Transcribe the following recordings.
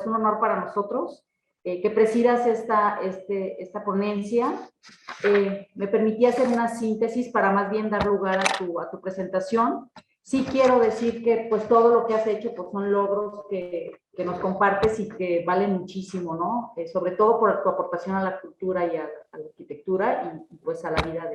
es un honor para nosotros que presidas esta ponencia. Me permití hacer una síntesis para más bien dar lugar a tu presentación. Sí quiero decir que pues todo lo que has hecho pues son logros que nos compartes y que valen muchísimo, ¿no? Sobre todo por tu aportación a la cultura y a la arquitectura y pues a la vida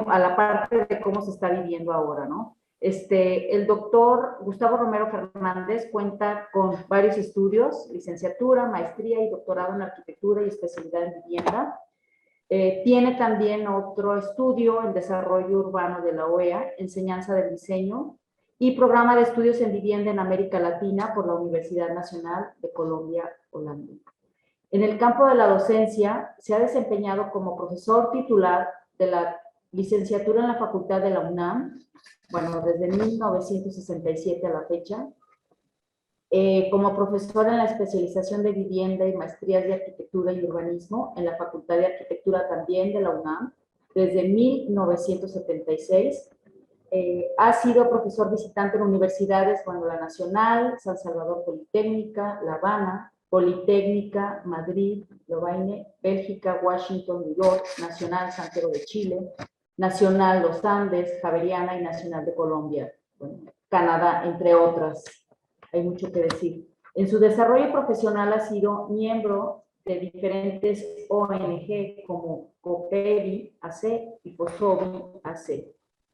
a la parte de cómo se está viviendo ahora, ¿no? El doctor Gustavo Romero Fernández cuenta con varios estudios, licenciatura, maestría y doctorado en arquitectura y especialidad en vivienda. Tiene también otro estudio en desarrollo urbano de la OEA, enseñanza del diseño y programa de estudios en vivienda en América Latina por la Universidad Nacional de Colombia, Holanda. En el campo de la docencia se ha desempeñado como profesor titular de la licenciatura en la Facultad de la UNAM, bueno, desde 1967 a la fecha, como profesor en la especialización de vivienda y maestrías de arquitectura y urbanismo en la Facultad de Arquitectura también de la UNAM, desde 1976. Ha sido profesor visitante en universidades, bueno, la Nacional, San Salvador Politécnica, La Habana, Politécnica, Madrid, Lovaina, Bélgica, Washington, New York, Nacional Santiago de Chile, Nacional Los Andes, Javeriana y Nacional de Colombia, bueno, Canadá, entre otras. Hay mucho que decir. En su desarrollo profesional ha sido miembro de diferentes ONG como COPERI AC y FOSOBI AC,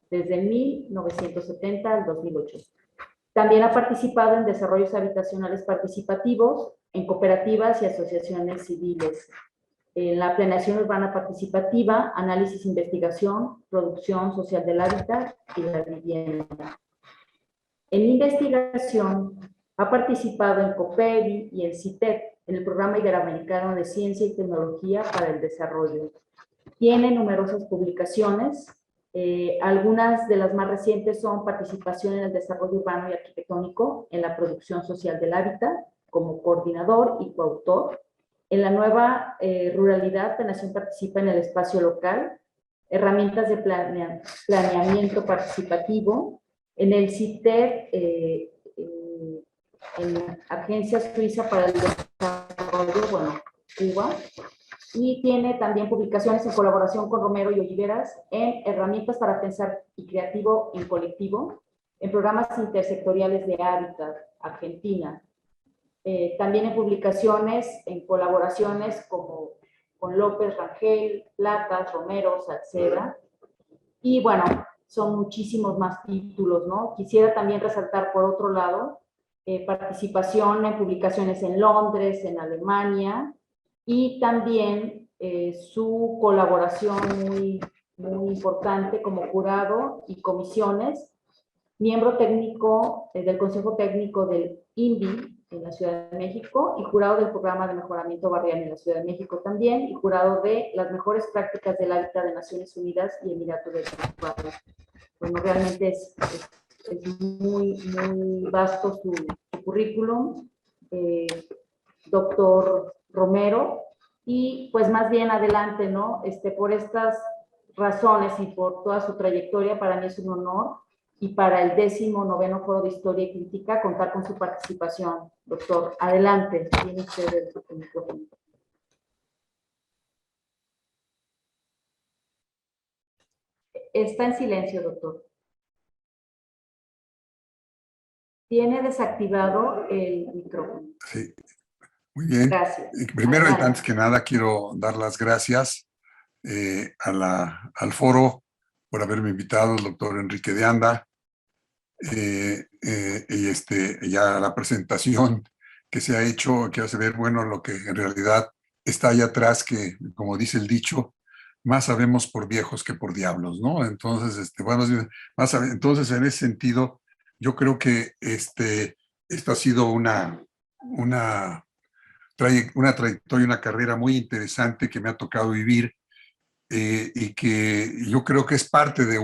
desde 1970 al 2008. También ha participado en desarrollos habitacionales participativos, en cooperativas y asociaciones civiles, en la planeación urbana participativa, análisis, investigación, producción social del hábitat y la vivienda. En investigación, ha participado en COPEDI y en CITED, en el Programa Iberoamericano de Ciencia y Tecnología para el Desarrollo. Tiene numerosas publicaciones, algunas de las más recientes son participación en el desarrollo urbano y arquitectónico, en la producción social del hábitat, como coordinador y coautor. En la nueva ruralidad, Planeación participa en el espacio local, herramientas de planeamiento participativo, en el CITED, en la Agencia Suiza para el Desarrollo, bueno, Cuba, y tiene también publicaciones en colaboración con Romero y Oliveras en herramientas para pensar y creativo en colectivo, en programas intersectoriales de hábitat, Argentina. También en publicaciones, en colaboraciones como con López, Rangel, Platas, Romero, Salceda. Y bueno, son muchísimos más títulos, ¿no? Quisiera también resaltar, por otro lado, participación en publicaciones en Londres, en Alemania, y también su colaboración muy importante como jurado y comisiones, miembro técnico del Consejo Técnico del INVI en la Ciudad de México y jurado del Programa de Mejoramiento Barrial en la Ciudad de México también, y jurado de las mejores prácticas del hábitat de Naciones Unidas y Emiratos de Arabia. Bueno, realmente es muy vasto su currículum, doctor Romero, y pues más bien adelante, ¿no? Por estas razones y por toda su trayectoria, para mí es un honor, y para el 19º Foro de Historia y Crítica, contar con su participación. Doctor, adelante, tiene usted el micrófono. Está en silencio, doctor. Tiene desactivado el micrófono. Sí, muy bien. Gracias. Primero Adelante. y antes que nada quiero dar las gracias al foro por haberme invitado, el doctor Enrique de Anda, y ya la presentación que se ha hecho, que hace ver, bueno, lo que en realidad está ahí atrás, que como dice el dicho, más sabemos por viejos que por diablos, ¿no? Entonces, bueno, entonces en ese sentido, yo creo que esto ha sido una trayectoria, una carrera muy interesante que me ha tocado vivir, y que yo creo que es parte de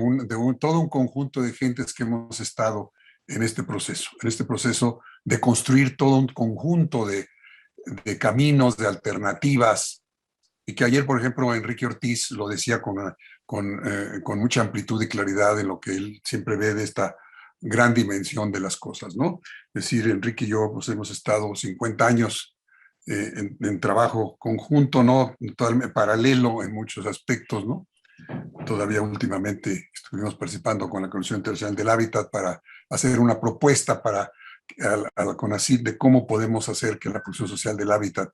todo un conjunto de gentes que hemos estado en este proceso de construir todo un conjunto de caminos, de alternativas, y que ayer, por ejemplo, Enrique Ortiz lo decía con mucha amplitud y claridad en lo que él siempre ve de gran dimensión de las cosas, ¿no? Es decir, Enrique y yo pues, hemos estado 50 años en trabajo conjunto, ¿no? Totalmente paralelo en muchos aspectos, ¿no? Todavía últimamente estuvimos participando con la Comisión Internacional del Hábitat para hacer una propuesta para a la CONACYT de cómo podemos hacer que la producción social del hábitat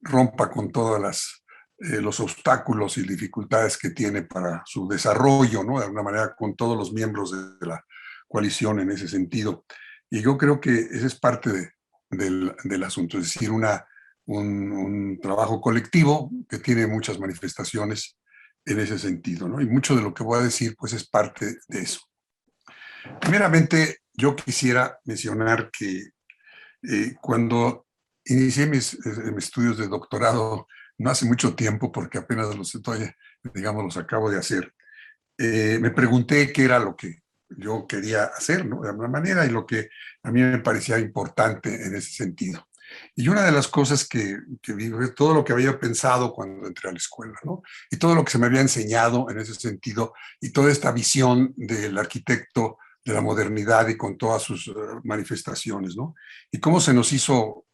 rompa con todas los obstáculos y dificultades que tiene para su desarrollo, ¿no? De alguna manera con todos los miembros de la coalición en ese sentido. Y yo creo que ese es parte del asunto, es decir, un trabajo colectivo que tiene muchas manifestaciones en ese sentido, ¿no? Y mucho de lo que voy a decir, pues, es parte de eso. Primeramente, yo quisiera mencionar que cuando inicié mis estudios de doctorado, no hace mucho tiempo, porque apenas los estoy, digamos, los acabo de hacer, me pregunté qué era lo que yo quería hacer, ¿no? De alguna manera, y lo que a mí me parecía importante en ese sentido. Y una de las cosas que vi, todo lo que había pensado cuando entré a la escuela, ¿no? Y todo lo que se me había enseñado en ese sentido, y toda esta visión del arquitecto de la modernidad y con todas sus manifestaciones, ¿no? Y cómo se nos hizo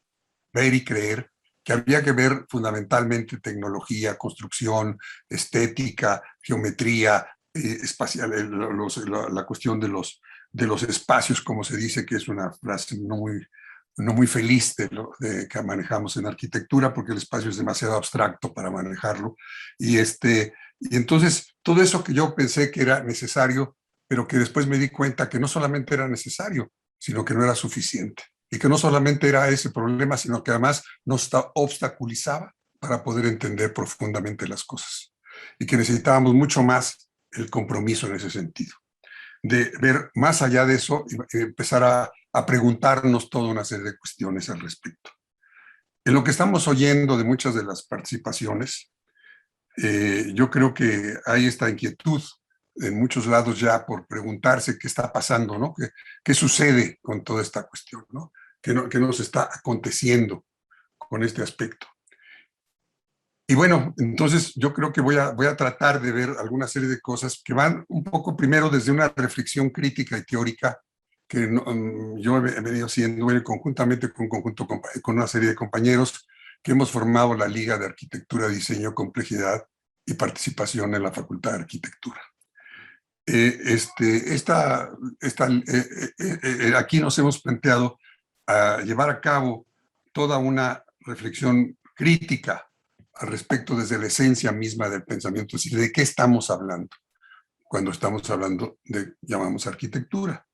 ver y creer que había que ver fundamentalmente tecnología, construcción, estética, geometría, espacial, la cuestión de los espacios, como se dice, que es una frase no muy feliz de que manejamos en arquitectura, porque el espacio es demasiado abstracto para manejarlo. Y entonces, todo eso que yo pensé que era necesario, pero que después me di cuenta que no solamente era necesario, sino que no era suficiente. Y que no solamente era ese problema, sino que además nos obstaculizaba para poder entender profundamente las cosas. Y que necesitábamos mucho más el compromiso en ese sentido. De ver más allá de eso y empezar a preguntarnos toda una serie de cuestiones al respecto. En lo que estamos oyendo de muchas de las participaciones, yo creo que hay esta inquietud en muchos lados ya por preguntarse qué está pasando, ¿no? ¿Qué sucede con toda esta cuestión, ¿no? ¿Qué nos está aconteciendo con este aspecto? Y bueno, entonces yo creo que voy a tratar de ver alguna serie de cosas que van un poco primero desde una reflexión crítica y teórica que yo he venido haciendo conjuntamente con una serie de compañeros que hemos formado la Liga de Arquitectura, Diseño, Complejidad y Participación en la Facultad de Arquitectura. Aquí nos hemos planteado a llevar a cabo toda una reflexión crítica al respecto desde la esencia misma del pensamiento, es decir, de qué estamos hablando cuando estamos hablando de, llamamos arquitectura.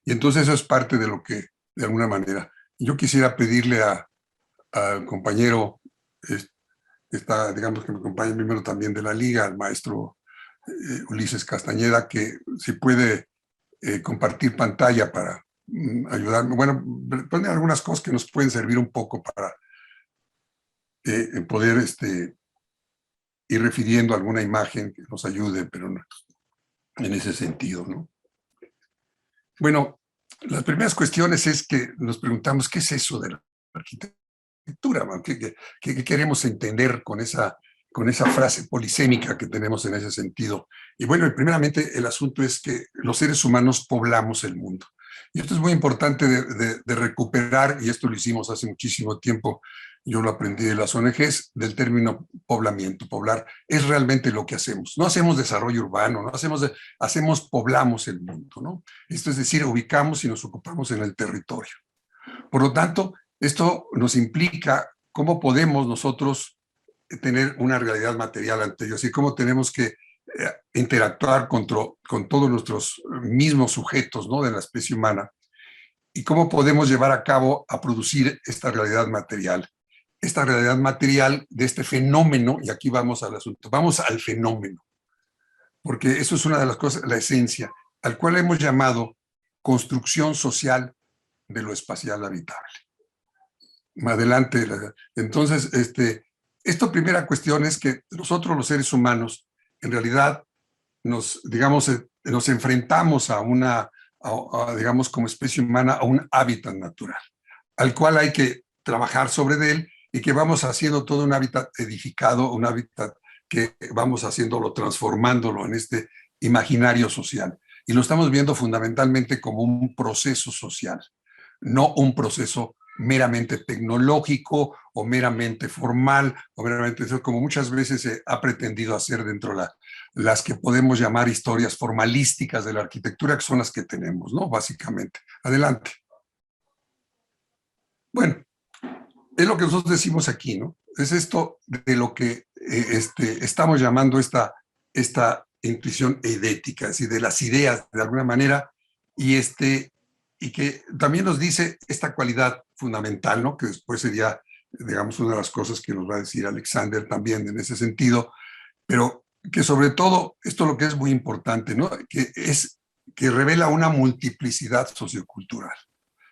Y entonces eso es parte de lo que, de alguna manera, yo quisiera pedirle al compañero, digamos que me acompaña primero también de la Liga, al maestro Ulises Castañeda, que si puede compartir pantalla para ayudarme, bueno, poner algunas cosas que nos pueden servir un poco para poder ir refiriendo alguna imagen que nos ayude, pero no, en ese sentido, ¿no? Bueno, las primeras cuestiones es que nos preguntamos qué es eso de la arquitectura, ¿qué queremos entender con esa frase polisémica que tenemos en ese sentido? Y bueno, primeramente el asunto es que los seres humanos poblamos el mundo. Y esto es muy importante de recuperar, y esto lo hicimos hace muchísimo tiempo, yo lo aprendí de las ONGs, del término poblamiento. Poblar es realmente lo que hacemos. No hacemos desarrollo urbano, no poblamos el mundo, ¿no? Esto es decir, ubicamos y nos ocupamos en el territorio. Por lo tanto, esto nos implica cómo podemos nosotros tener una realidad material ante ellos y cómo tenemos que interactuar con todos nuestros mismos sujetos, ¿no? De la especie humana, y cómo podemos llevar a cabo a producir esta realidad material de este fenómeno, y aquí vamos al asunto, vamos al fenómeno, porque eso es una de las cosas, la esencia, al cual hemos llamado construcción social de lo espacial habitable. Más adelante, entonces, esta primera cuestión es que nosotros los seres humanos, en realidad, nos enfrentamos digamos, como especie humana, a un hábitat natural, al cual hay que trabajar sobre él y que vamos haciendo todo un hábitat edificado, un hábitat que vamos haciéndolo, transformándolo en este imaginario social. y lo estamos viendo fundamentalmente como un proceso social, no un proceso meramente tecnológico o meramente formal, o meramente como muchas veces se ha pretendido hacer dentro de las que podemos llamar historias formalísticas de la arquitectura, que son las que tenemos, ¿no? Básicamente. Adelante. Bueno, es lo que nosotros decimos aquí, ¿no? Es esto de lo que estamos llamando esta intuición eidética, es decir, de las ideas, de alguna manera, y que también nos dice esta cualidad fundamental, ¿no? Que después sería, digamos, una de las cosas que nos va a decir Alexander también en ese sentido, pero que sobre todo, esto es lo que es muy importante, ¿no? Que revela una multiplicidad sociocultural,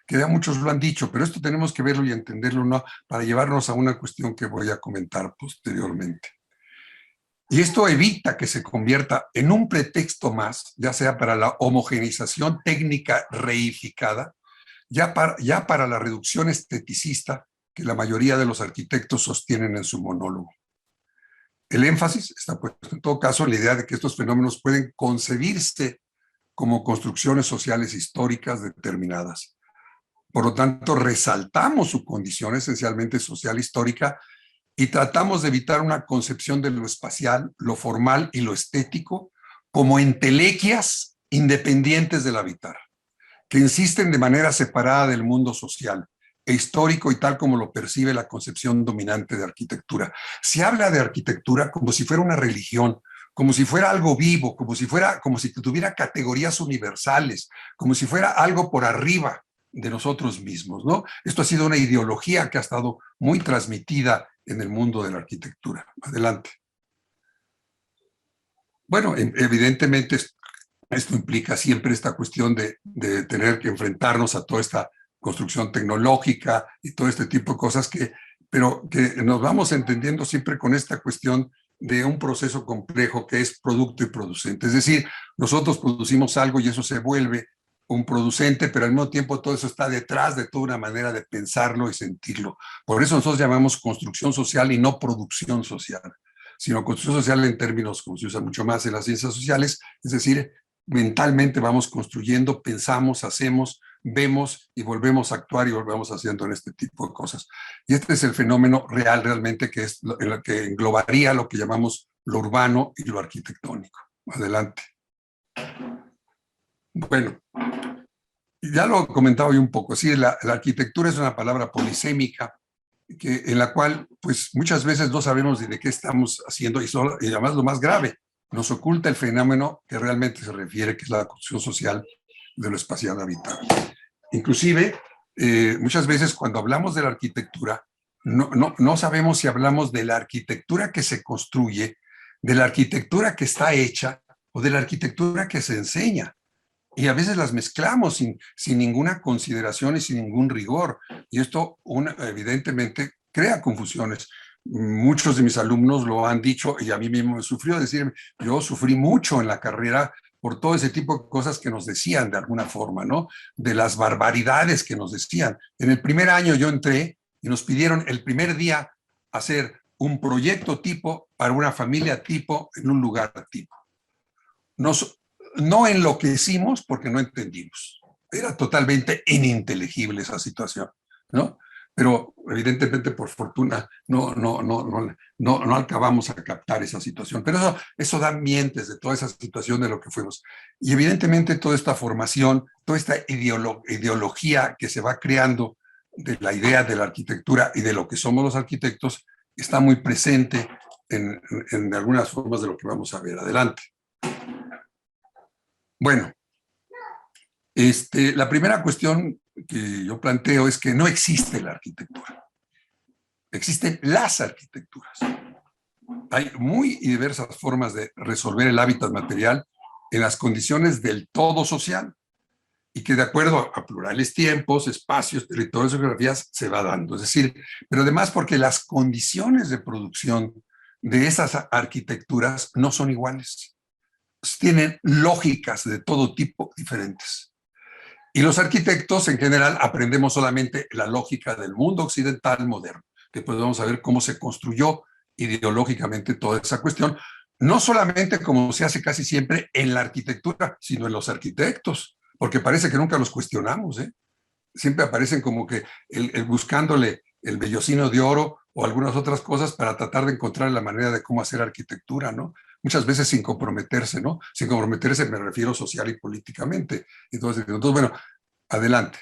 que ya muchos lo han dicho, pero esto tenemos que verlo y entenderlo, ¿no? Para llevarnos a una cuestión que voy a comentar posteriormente. Y esto evita que se convierta en un pretexto más, ya sea para la homogeneización técnica reificada, ya para la reducción esteticista que la mayoría de los arquitectos sostienen en su monólogo. El énfasis está puesto en todo caso en la idea de que estos fenómenos pueden concebirse como construcciones sociales históricas determinadas. Por lo tanto, resaltamos su condición esencialmente social histórica y tratamos de evitar una concepción de lo espacial, lo formal y lo estético como entelequias independientes del habitar, que insisten de manera separada del mundo social e histórico y tal como lo percibe la concepción dominante de arquitectura. Se habla de arquitectura como si fuera una religión, como si fuera algo vivo, como si tuviera categorías universales, como si fuera algo por arriba de nosotros mismos, ¿no? Esto ha sido una ideología que ha estado muy transmitida en el mundo de la arquitectura. Adelante. Bueno, evidentemente esto implica siempre esta cuestión de tener que enfrentarnos a toda esta construcción tecnológica y todo este tipo de cosas pero que nos vamos entendiendo siempre con esta cuestión de un proceso complejo que es producto y producente. Es decir, nosotros producimos algo y eso se vuelve un producente, pero al mismo tiempo todo eso está detrás de toda una manera de pensarlo y sentirlo. Por eso nosotros llamamos construcción social y no producción social, sino construcción social en términos como se usa mucho más en las ciencias sociales, es decir, mentalmente vamos construyendo, pensamos, hacemos, vemos y volvemos a actuar y volvemos haciendo en este tipo de cosas. Y este es el fenómeno real realmente que es el que englobaría lo que llamamos lo urbano y lo arquitectónico. Adelante. Bueno, ya lo he comentado yo un poco, sí, la arquitectura es una palabra polisémica en la cual pues muchas veces no sabemos de qué estamos haciendo y además lo más grave, nos oculta el fenómeno que realmente se refiere, que es la construcción social de lo espacial habitable. Inclusive, muchas veces cuando hablamos de la arquitectura, no sabemos si hablamos de la arquitectura que se construye, de la arquitectura que está hecha o de la arquitectura que se enseña. Y a veces las mezclamos sin ninguna consideración y sin ningún rigor. Y esto evidentemente crea confusiones. Muchos de mis alumnos lo han dicho y a mí mismo me sufrió decir, yo sufrí mucho en la carrera por todo ese tipo de cosas que nos decían de alguna forma, ¿no? De las barbaridades que nos decían. En el primer año yo entré y nos pidieron el primer día hacer un proyecto tipo para una familia tipo en un lugar tipo. No enloquecimos porque no entendimos. Era totalmente ininteligible esa situación, ¿no? Pero evidentemente, por fortuna, no acabamos a captar esa situación. Pero eso da mientes de toda esa situación de lo que fuimos. Y evidentemente toda esta formación, toda esta ideología que se va creando de la idea de la arquitectura y de lo que somos los arquitectos, está muy presente en algunas formas de lo que vamos a ver. Adelante. Bueno, la primera cuestión que yo planteo es que no existe la arquitectura. Existen las arquitecturas. Hay muy diversas formas de resolver el hábitat material en las condiciones del todo social y que de acuerdo a plurales tiempos, espacios, territorios y geografías se va dando. Es decir, pero además porque las condiciones de producción de esas arquitecturas no son iguales. Tienen lógicas de todo tipo diferentes. Y los arquitectos en general aprendemos solamente la lógica del mundo occidental moderno, que pues vamos a ver cómo se construyó ideológicamente toda esa cuestión, no solamente como se hace casi siempre en la arquitectura, sino en los arquitectos, porque parece que nunca los cuestionamos, ¿eh? Siempre aparecen como que buscándole el vellocino de oro o algunas otras cosas para tratar de encontrar la manera de cómo hacer arquitectura, ¿no? Muchas veces sin comprometerse, ¿no? Sin comprometerse me refiero social y políticamente. Entonces bueno, adelante.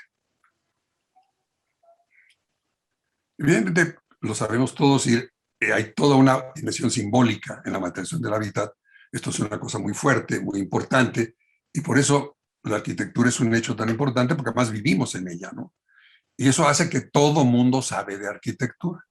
Evidentemente, lo sabemos todos y hay toda una dimensión simbólica en la mantención del hábitat. Esto es una cosa muy fuerte, muy importante, y por eso la arquitectura es un hecho tan importante, porque además vivimos en ella, ¿no? Y eso hace que todo mundo sabe de arquitectura.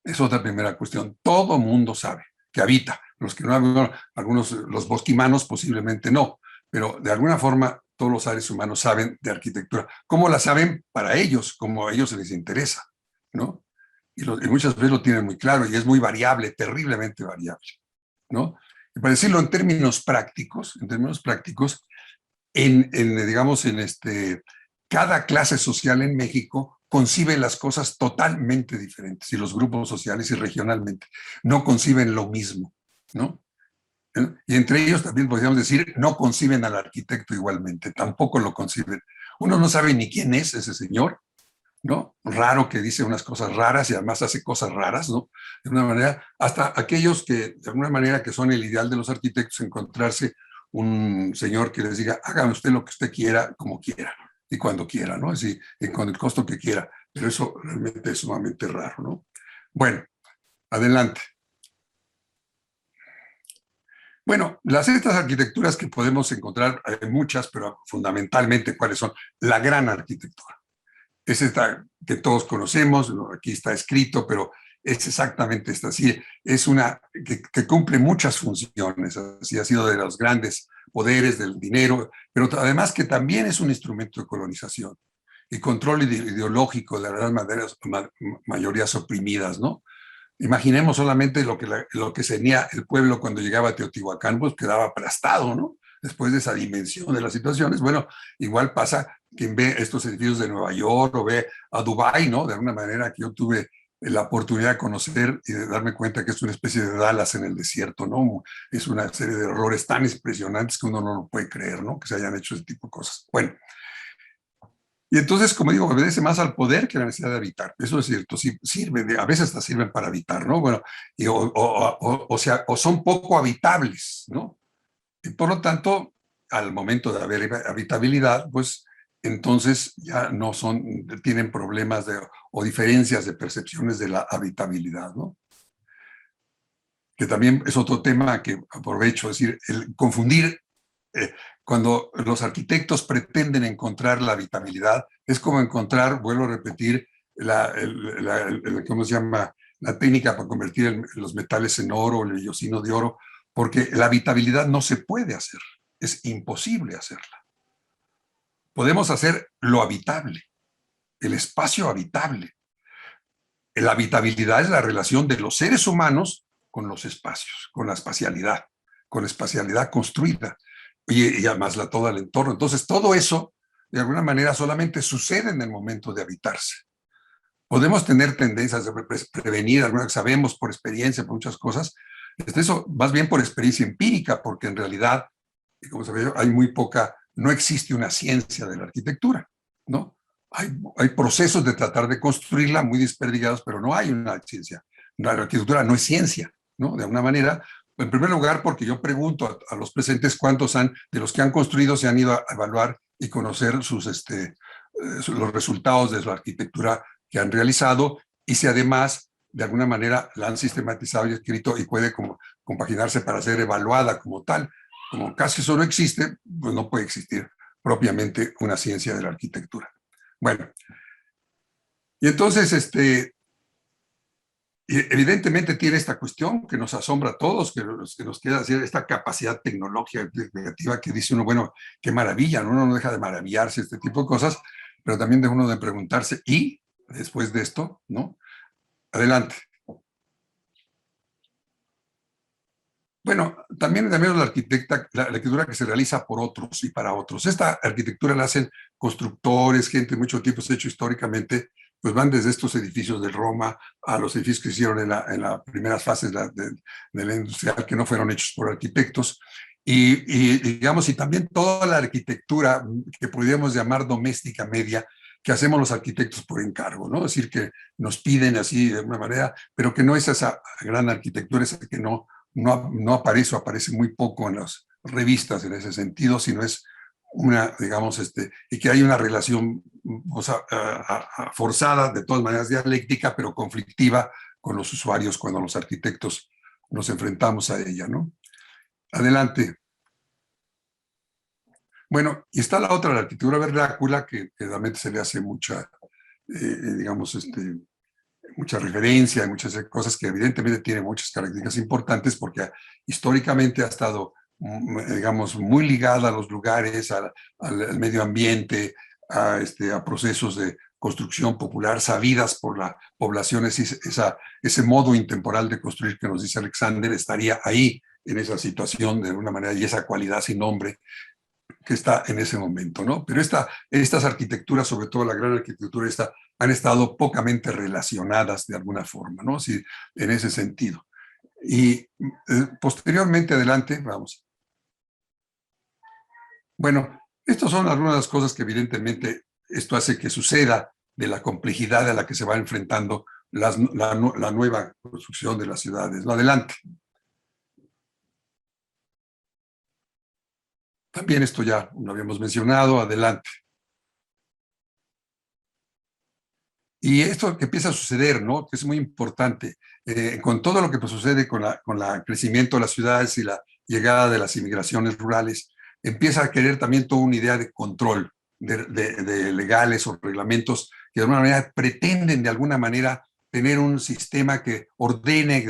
Es otra primera cuestión. Todo mundo sabe que habita. Los que no, algunos, los bosquimanos posiblemente no, pero de alguna forma todos los seres humanos saben de arquitectura. ¿Cómo la saben? Para ellos, como a ellos se les interesa, ¿no? Y muchas veces lo tienen muy claro y es muy variable, terriblemente variable, ¿no? Y para decirlo en términos prácticos, digamos, cada clase social en México concibe las cosas totalmente diferentes, y los grupos sociales y regionalmente no conciben lo mismo, ¿no? Y entre ellos también podríamos decir, no conciben al arquitecto igualmente, tampoco lo conciben. Uno no sabe ni quién es ese señor, ¿no? Raro, que dice unas cosas raras y además hace cosas raras, ¿no? De una manera, hasta aquellos que de alguna manera que son el ideal de los arquitectos, encontrarse un señor que les diga, haga usted lo que usted quiera, como quiera y cuando quiera, ¿no? Así, y con el costo que quiera. Pero eso realmente es sumamente raro, ¿no? Bueno, adelante. Bueno, estas arquitecturas que podemos encontrar, hay muchas, pero fundamentalmente, ¿cuáles son? La gran arquitectura. Es esta que todos conocemos, aquí está escrito, pero es exactamente esta. Sí, es una que cumple muchas funciones, así ha sido de los grandes poderes del dinero, pero además que también es un instrumento de colonización y control ideológico de las mayorías oprimidas, ¿no? Imaginemos solamente lo que tenía el pueblo cuando llegaba a Teotihuacán, pues quedaba aplastado, ¿no? Después de esa dimensión de las situaciones. Bueno, igual pasa quien ve estos edificios de Nueva York o ve a Dubái, ¿no? De alguna manera que yo tuve la oportunidad de conocer y de darme cuenta que es una especie de Dallas en el desierto, ¿no? Es una serie de errores tan impresionantes que uno no lo puede creer, ¿no? Que se hayan hecho ese tipo de cosas. Bueno, y entonces, como digo, obedece más al poder que a la necesidad de habitar. Eso es cierto, sí, sirven, a veces hasta sirven para habitar, ¿no? Bueno, o son poco habitables, ¿no? Y por lo tanto, al momento de haber habitabilidad, pues entonces ya no tienen problemas o diferencias de percepciones de la habitabilidad, ¿no? Que también es otro tema que aprovecho, es decir, el confundir cuando los arquitectos pretenden encontrar la habitabilidad, es como encontrar, vuelvo a repetir, ¿cómo se llama? La técnica para convertir los metales en oro, el vellocino de oro, porque la habitabilidad no se puede hacer, es imposible hacerla. Podemos hacer lo habitable, el espacio habitable. La habitabilidad es la relación de los seres humanos con los espacios, con la espacialidad construida. Y además todo el entorno. Entonces, todo eso, de alguna manera, solamente sucede en el momento de habitarse. Podemos tener tendencias de prevenir, algunas que sabemos por experiencia, por muchas cosas, eso más bien por experiencia empírica, porque en realidad, como se ve, hay muy poca, no existe una ciencia de la arquitectura, ¿no? Hay procesos de tratar de construirla muy desperdigados, pero no hay una ciencia. La arquitectura no es ciencia, ¿no? De alguna manera, en primer lugar, porque yo pregunto a los presentes cuántos de los que han construido se han ido a evaluar y conocer los resultados de la arquitectura que han realizado, y si además de alguna manera la han sistematizado y escrito y puede compaginarse para ser evaluada como tal. Como casi eso no existe, pues no puede existir propiamente una ciencia de la arquitectura. Bueno, y entonces evidentemente tiene esta cuestión que nos asombra a todos, que nos queda decir esta capacidad tecnológica creativa que dice uno, bueno, qué maravilla, ¿no? Uno no deja de maravillarse este tipo de cosas, pero también de uno de preguntarse, ¿y después de esto, no? Adelante. Bueno, también la arquitectura que se realiza por otros y para otros. Esta arquitectura la hacen constructores, gente de mucho tiempo, se ha hecho históricamente, pues van desde estos edificios de Roma a los edificios que se hicieron en las primeras fases de la industrial, que no fueron hechos por arquitectos, digamos, y también toda la arquitectura que podríamos llamar doméstica media, que hacemos los arquitectos por encargo, ¿no? Es decir, que nos piden así de una manera, pero que no es esa gran arquitectura, esa que no aparece o aparece muy poco en las revistas en ese sentido, sino es una, digamos, y que hay una relación, o sea, forzada, de todas maneras dialéctica, pero conflictiva con los usuarios cuando los arquitectos nos enfrentamos a ella, ¿no? Adelante. Bueno, y está la otra, la arquitectura vernácula, que realmente se le hace mucha, digamos, mucha referencia, muchas cosas que evidentemente tienen muchas características importantes porque históricamente ha estado, digamos, muy ligada a los lugares, al medio ambiente, a procesos de construcción popular sabidas por la población. Ese modo intemporal de construir que nos dice Alexander estaría ahí en esa situación de alguna manera, y esa cualidad sin nombre que está en ese momento, ¿no? Pero estas arquitecturas, sobre todo la gran arquitectura han estado pocamente relacionadas de alguna forma, ¿no? Sí, en ese sentido. Y posteriormente, adelante, vamos. Bueno, estas son algunas de las cosas que evidentemente esto hace que suceda, de la complejidad a la que se va enfrentando la nueva construcción de las ciudades, ¿no? Adelante. También esto ya lo habíamos mencionado, adelante. Y esto que empieza a suceder, ¿no? Que es muy importante, con todo lo que pues, sucede con el crecimiento de las ciudades y la llegada de las inmigraciones rurales, empieza a querer también toda una idea de control, de legales o reglamentos que de alguna manera pretenden de alguna manera tener un sistema que ordene,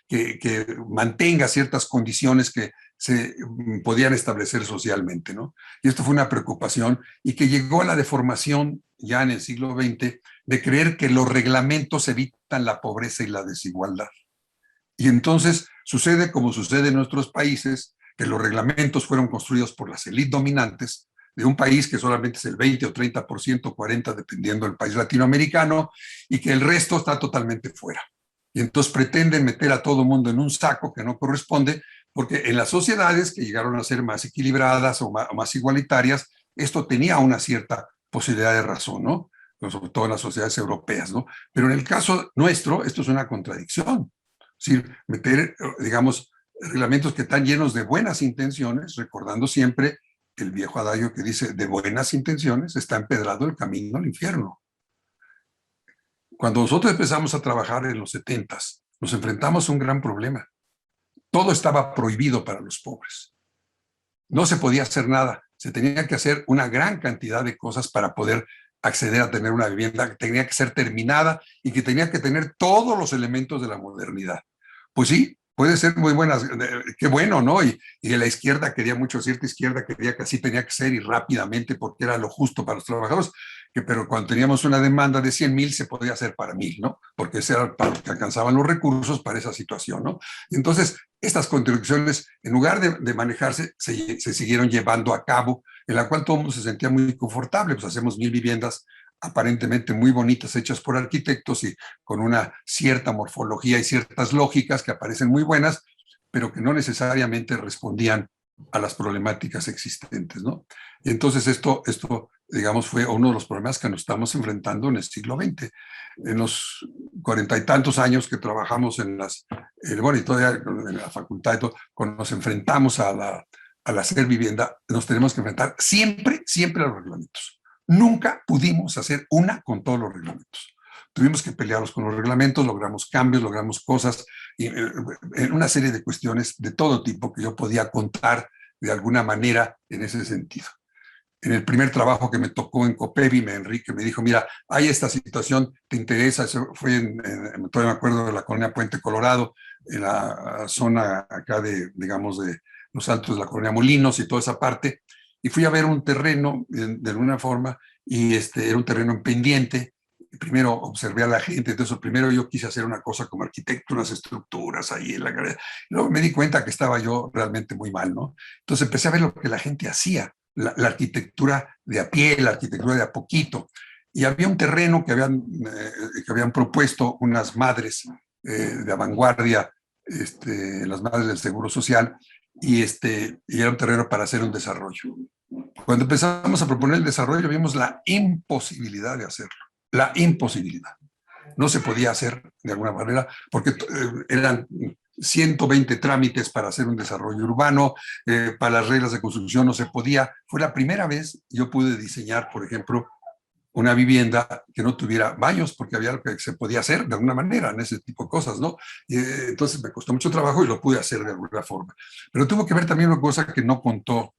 que mantenga ciertas condiciones que se podían establecer socialmente, ¿no? Y esto fue una preocupación y que llegó a la deformación ya en el siglo XX de creer que los reglamentos evitan la pobreza y la desigualdad. Y entonces sucede como sucede en nuestros países, que los reglamentos fueron construidos por las élites dominantes de un país que solamente es el 20 o 30%, 40%, dependiendo del país latinoamericano, y que el resto está totalmente fuera. Y entonces pretenden meter a todo mundo en un saco que no corresponde, porque en las sociedades que llegaron a ser más equilibradas o más igualitarias, esto tenía una cierta posibilidad de razón, ¿no? Sobre todo en las sociedades europeas, ¿no? Pero en el caso nuestro, esto es una contradicción. Es decir, meter, digamos, reglamentos que están llenos de buenas intenciones, recordando siempre el viejo adagio que dice, de buenas intenciones está empedrado el camino al infierno. Cuando nosotros empezamos a trabajar en los 70s, nos enfrentamos a un gran problema. Todo estaba prohibido para los pobres. No se podía hacer nada. Se tenía que hacer una gran cantidad de cosas para poder acceder a tener una vivienda que tenía que ser terminada y que tenía que tener todos los elementos de la modernidad. Pues sí, puede ser muy buenas, qué bueno, ¿no? Y de la izquierda quería mucho, cierta izquierda quería que así tenía que ser y rápidamente porque era lo justo para los trabajadores, pero cuando teníamos una demanda de 100,000 se podía hacer para 1,000, ¿no? Porque ese era para lo que alcanzaban los recursos para esa situación, ¿no? Entonces, estas contribuciones, en lugar de manejarse, se siguieron llevando a cabo, en la cual todo el mundo se sentía muy confortable, pues hacemos 1,000 viviendas aparentemente muy bonitas, hechas por arquitectos y con una cierta morfología y ciertas lógicas que aparecen muy buenas, pero que no necesariamente respondían a las problemáticas existentes, ¿no? Y entonces esto, digamos, fue uno de los problemas que nos estamos enfrentando en el siglo XX. En los 40 y tantos años que trabajamos bueno, y todavía en la facultad y todo, cuando nos enfrentamos al hacer vivienda, nos tenemos que enfrentar siempre a los reglamentos. Nunca pudimos hacer una con todos los reglamentos. Tuvimos que pelearlos con los reglamentos, logramos cambios, logramos cosas, en una serie de cuestiones de todo tipo que yo podía contar de alguna manera en ese sentido. En el primer trabajo que me tocó en Copevi, Enrique me dijo, mira, hay esta situación, ¿te interesa? Eso fue todavía me acuerdo de la colonia Puente Colorado, en la zona acá digamos, de los altos de la colonia Molinos y toda esa parte, y fui a ver un terreno de alguna forma, y era un terreno en pendiente. Primero observé a la gente, entonces primero yo quise hacer una cosa como arquitecto, unas estructuras ahí en la galería. Luego me di cuenta que estaba yo realmente muy mal, ¿no? Entonces empecé a ver lo que la gente hacía, la arquitectura de a pie, la arquitectura de a poquito. y había un terreno que habían propuesto unas madres de vanguardia, las madres del Seguro Social, y era un terreno para hacer un desarrollo. Cuando empezamos a proponer el desarrollo, vimos la imposibilidad de hacerlo, la imposibilidad. No se podía hacer de alguna manera, porque eran 120 trámites para hacer un desarrollo urbano, para las reglas de construcción no se podía. Fue la primera vez yo pude diseñar, por ejemplo, una vivienda que no tuviera baños, porque había algo que se podía hacer de alguna manera en ese tipo de cosas, ¿no? Entonces me costó mucho trabajo y lo pude hacer de alguna forma. Pero tuvo que ver también una cosa que no contó,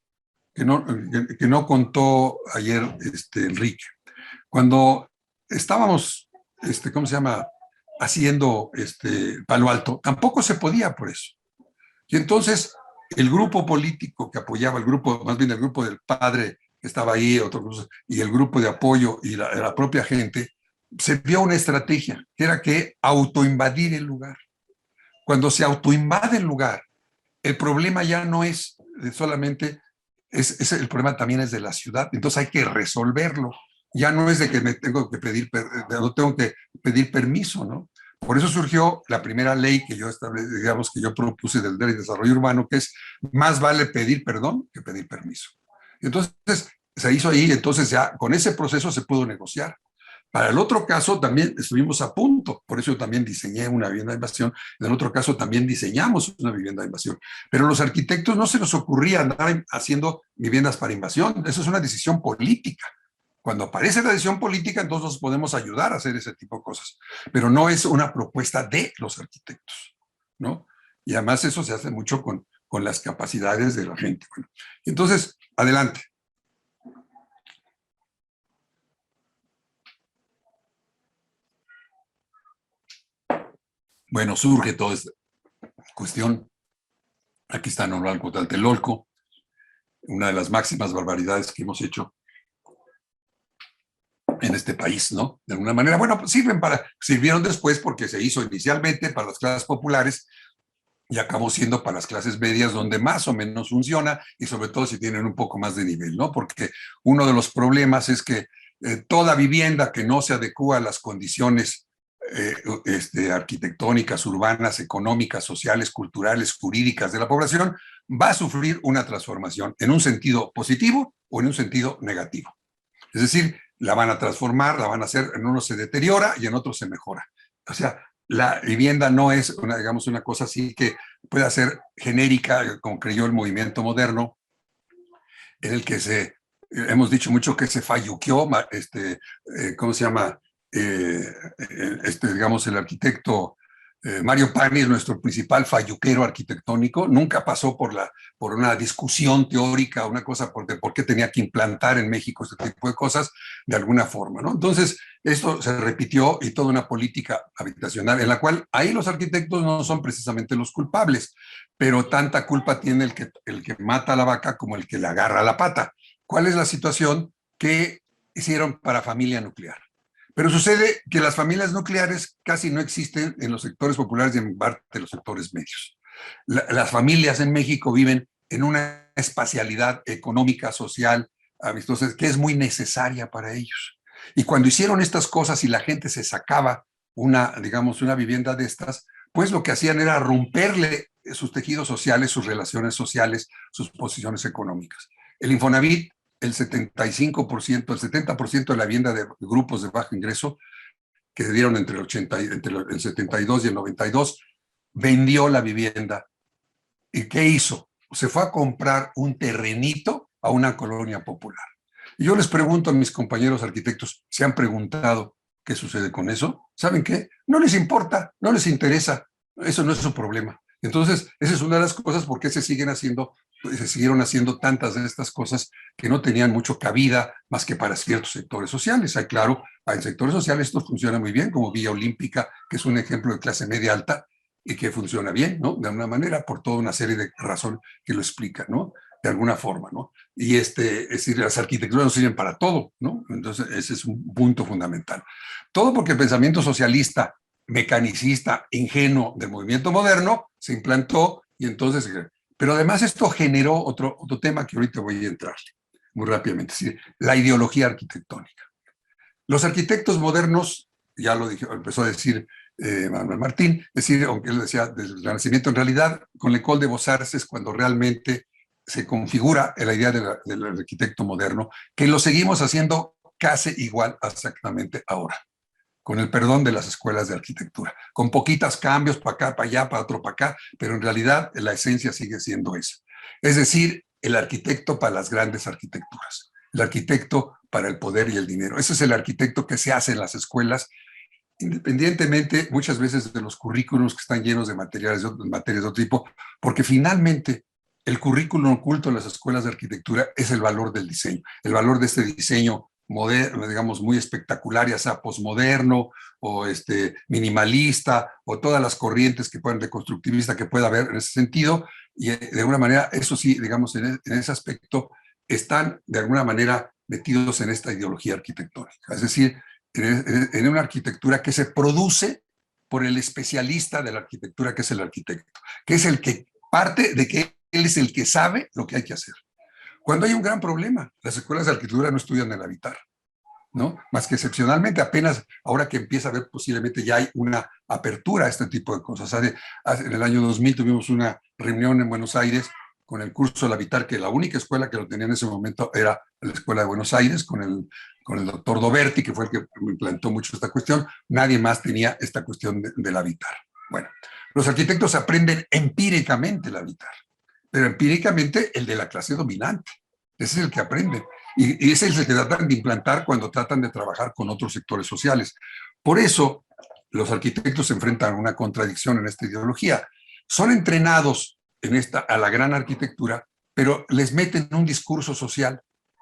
que no contó ayer Enrique. Cuando estábamos, ¿cómo se llama?, haciendo Palo Alto, tampoco se podía por eso. Y entonces el grupo político que apoyaba, más bien el grupo del padre que estaba ahí, y el grupo de apoyo y la propia gente, se vio una estrategia, que era que autoinvadir el lugar. Cuando se autoinvade el lugar, el problema ya no es solamente, el problema también es de la ciudad, entonces hay que resolverlo. Ya no es de que no tengo que pedir permiso, ¿no? Por eso surgió la primera ley que yo propuse del desarrollo urbano, que es más vale pedir perdón que pedir permiso. Entonces, se hizo ahí, entonces ya con ese proceso se pudo negociar. Para el otro caso también estuvimos a punto, por eso yo también diseñé una vivienda de invasión, en el otro caso también diseñamos una vivienda de invasión, pero los arquitectos no se nos ocurría andar haciendo viviendas para invasión, eso es una decisión política. Cuando aparece la decisión política, entonces nos podemos ayudar a hacer ese tipo de cosas, pero no es una propuesta de los arquitectos, ¿no? Y además eso se hace mucho con las capacidades de la gente. Bueno, entonces, adelante. Bueno, surge toda esta cuestión. Aquí está Nolalco Tlatelolco, una de las máximas barbaridades que hemos hecho en este país, ¿no? De alguna manera, bueno, pues sirvieron después porque se hizo inicialmente para las clases populares y acabó siendo para las clases medias donde más o menos funciona y sobre todo si tienen un poco más de nivel, ¿no? Porque uno de los problemas es que toda vivienda que no se adecúa a las condiciones arquitectónicas, urbanas, económicas, sociales, culturales, jurídicas de la población, va a sufrir una transformación en un sentido positivo o en un sentido negativo. Es decir, la van a transformar, la van a hacer, en uno se deteriora y en otro se mejora. O sea, la vivienda no es una cosa así que pueda ser genérica, como creyó el movimiento moderno, en el que hemos dicho mucho que se falluqueó, ¿cómo se llama? Digamos, el arquitecto Mario Pani es nuestro principal falluquero arquitectónico, nunca pasó por una discusión teórica, una cosa por qué tenía que implantar en México este tipo de cosas de alguna forma, ¿no? Entonces, esto se repitió y toda una política habitacional en la cual ahí los arquitectos no son precisamente los culpables, pero tanta culpa tiene el que mata a la vaca como el que le agarra la pata. ¿Cuál es la situación que hicieron para familia nuclear? Pero sucede que las familias nucleares casi no existen en los sectores populares y en parte de los sectores medios. Las familias en México viven en una espacialidad económica, social, amistosa, que es muy necesaria para ellos. Y cuando hicieron estas cosas y la gente se sacaba una vivienda de estas, pues lo que hacían era romperle sus tejidos sociales, sus relaciones sociales, sus posiciones económicas. El Infonavit, el 75%, el 70% de la vivienda de grupos de bajo ingreso que se dieron entre el 72 y el 92, vendió la vivienda. ¿Y qué hizo? Se fue a comprar un terrenito a una colonia popular. Y yo les pregunto a mis compañeros arquitectos, ¿se han preguntado qué sucede con eso? ¿Saben qué? No les importa, no les interesa, eso no es su problema. Entonces, esa es una de las cosas por qué se siguieron haciendo tantas de estas cosas que no tenían mucho cabida más que para ciertos sectores sociales. Hay, claro, en sectores sociales esto funciona muy bien, como Villa Olímpica, que es un ejemplo de clase media alta y que funciona bien, ¿no? De alguna manera, por toda una serie de razones que lo explican, ¿no? De alguna forma, ¿no? Y es decir, las arquitecturas no sirven para todo, ¿no? Entonces, ese es un punto fundamental. Todo porque el pensamiento socialista, mecanicista, ingenuo del movimiento moderno se implantó y entonces, pero además esto generó otro tema que ahorita voy a entrar muy rápidamente, es decir, la ideología arquitectónica. Los arquitectos modernos, ya lo dijo, empezó a decir Manuel Martín, decir, aunque él decía desde el Renacimiento, en realidad con Le École de Beaux-Arts es cuando realmente se configura la idea del arquitecto moderno, que lo seguimos haciendo casi igual exactamente ahora, con el perdón de las escuelas de arquitectura, con poquitos cambios para acá, para allá, para otro, para acá, pero en realidad la esencia sigue siendo esa. Es decir, el arquitecto para las grandes arquitecturas, el arquitecto para el poder y el dinero. Ese es el arquitecto que se hace en las escuelas, independientemente muchas veces de los currículums que están llenos de materiales materias de otro tipo, porque finalmente el currículum oculto en las escuelas de arquitectura es el valor del diseño, el valor de este diseño moderno, digamos, muy espectacular, ya sea posmoderno o minimalista, o todas las corrientes que puedan, de constructivista que pueda haber en ese sentido, y de alguna manera, eso sí, digamos, en ese aspecto, están de alguna manera metidos en esta ideología arquitectónica, es decir, en una arquitectura que se produce por el especialista de la arquitectura, que es el arquitecto, que es el que parte de que él es el que sabe lo que hay que hacer. Cuando hay un gran problema, las escuelas de arquitectura no estudian el habitar, ¿no? Más que excepcionalmente, apenas ahora que empieza a haber posiblemente ya hay una apertura a este tipo de cosas. En el año 2000 tuvimos una reunión en Buenos Aires con el curso del habitar, que la única escuela que lo tenía en ese momento era la Escuela de Buenos Aires, con el doctor Doberti, que fue el que implantó mucho esta cuestión. Nadie más tenía esta cuestión del habitar. Bueno, los arquitectos aprenden empíricamente el habitar, pero empíricamente el de la clase dominante. Ese es el que aprenden. Y ese es el que tratan de implantar cuando tratan de trabajar con otros sectores sociales. Por eso, los arquitectos se enfrentan a una contradicción en esta ideología. Son entrenados a la gran arquitectura, pero les meten un discurso social.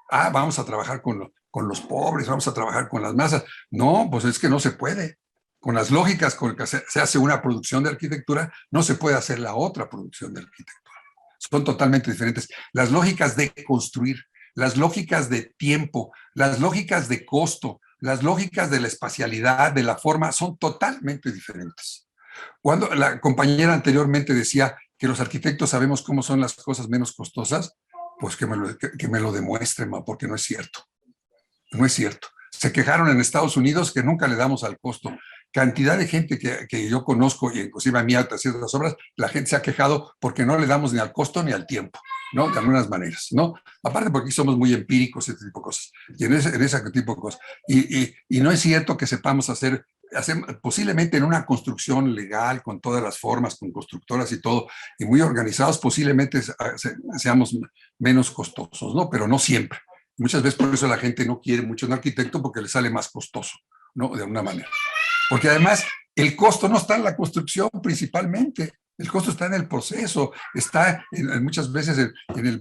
Ah, vamos a trabajar con los pobres, vamos a trabajar con las masas. No, pues es que no se puede. Con las lógicas con las que se hace una producción de arquitectura, no se puede hacer la otra producción de arquitectura. Son totalmente diferentes. Las lógicas de construir, las lógicas de tiempo, las lógicas de costo, las lógicas de la espacialidad, de la forma, son totalmente diferentes. Cuando la compañera anteriormente decía que los arquitectos sabemos cómo son las cosas menos costosas, pues que me lo demuestren, porque no es cierto. No es cierto. Se quejaron en Estados Unidos que nunca le damos al costo. Cantidad de gente que yo conozco, y inclusive a mí a ciertas obras, la gente se ha quejado porque no le damos ni al costo ni al tiempo, ¿no? De algunas maneras, ¿no? Aparte porque aquí somos muy empíricos, ese tipo de cosas, y en ese tipo de cosas. Y no es cierto que sepamos hacer posiblemente en una construcción legal, con todas las formas, con constructoras y todo, y muy organizados, posiblemente seamos menos costosos, ¿no? Pero no siempre. Muchas veces por eso la gente no quiere mucho un arquitecto, porque le sale más costoso, ¿no? De alguna manera. Porque además el costo no está en la construcción principalmente, el costo está en el proceso, está muchas veces,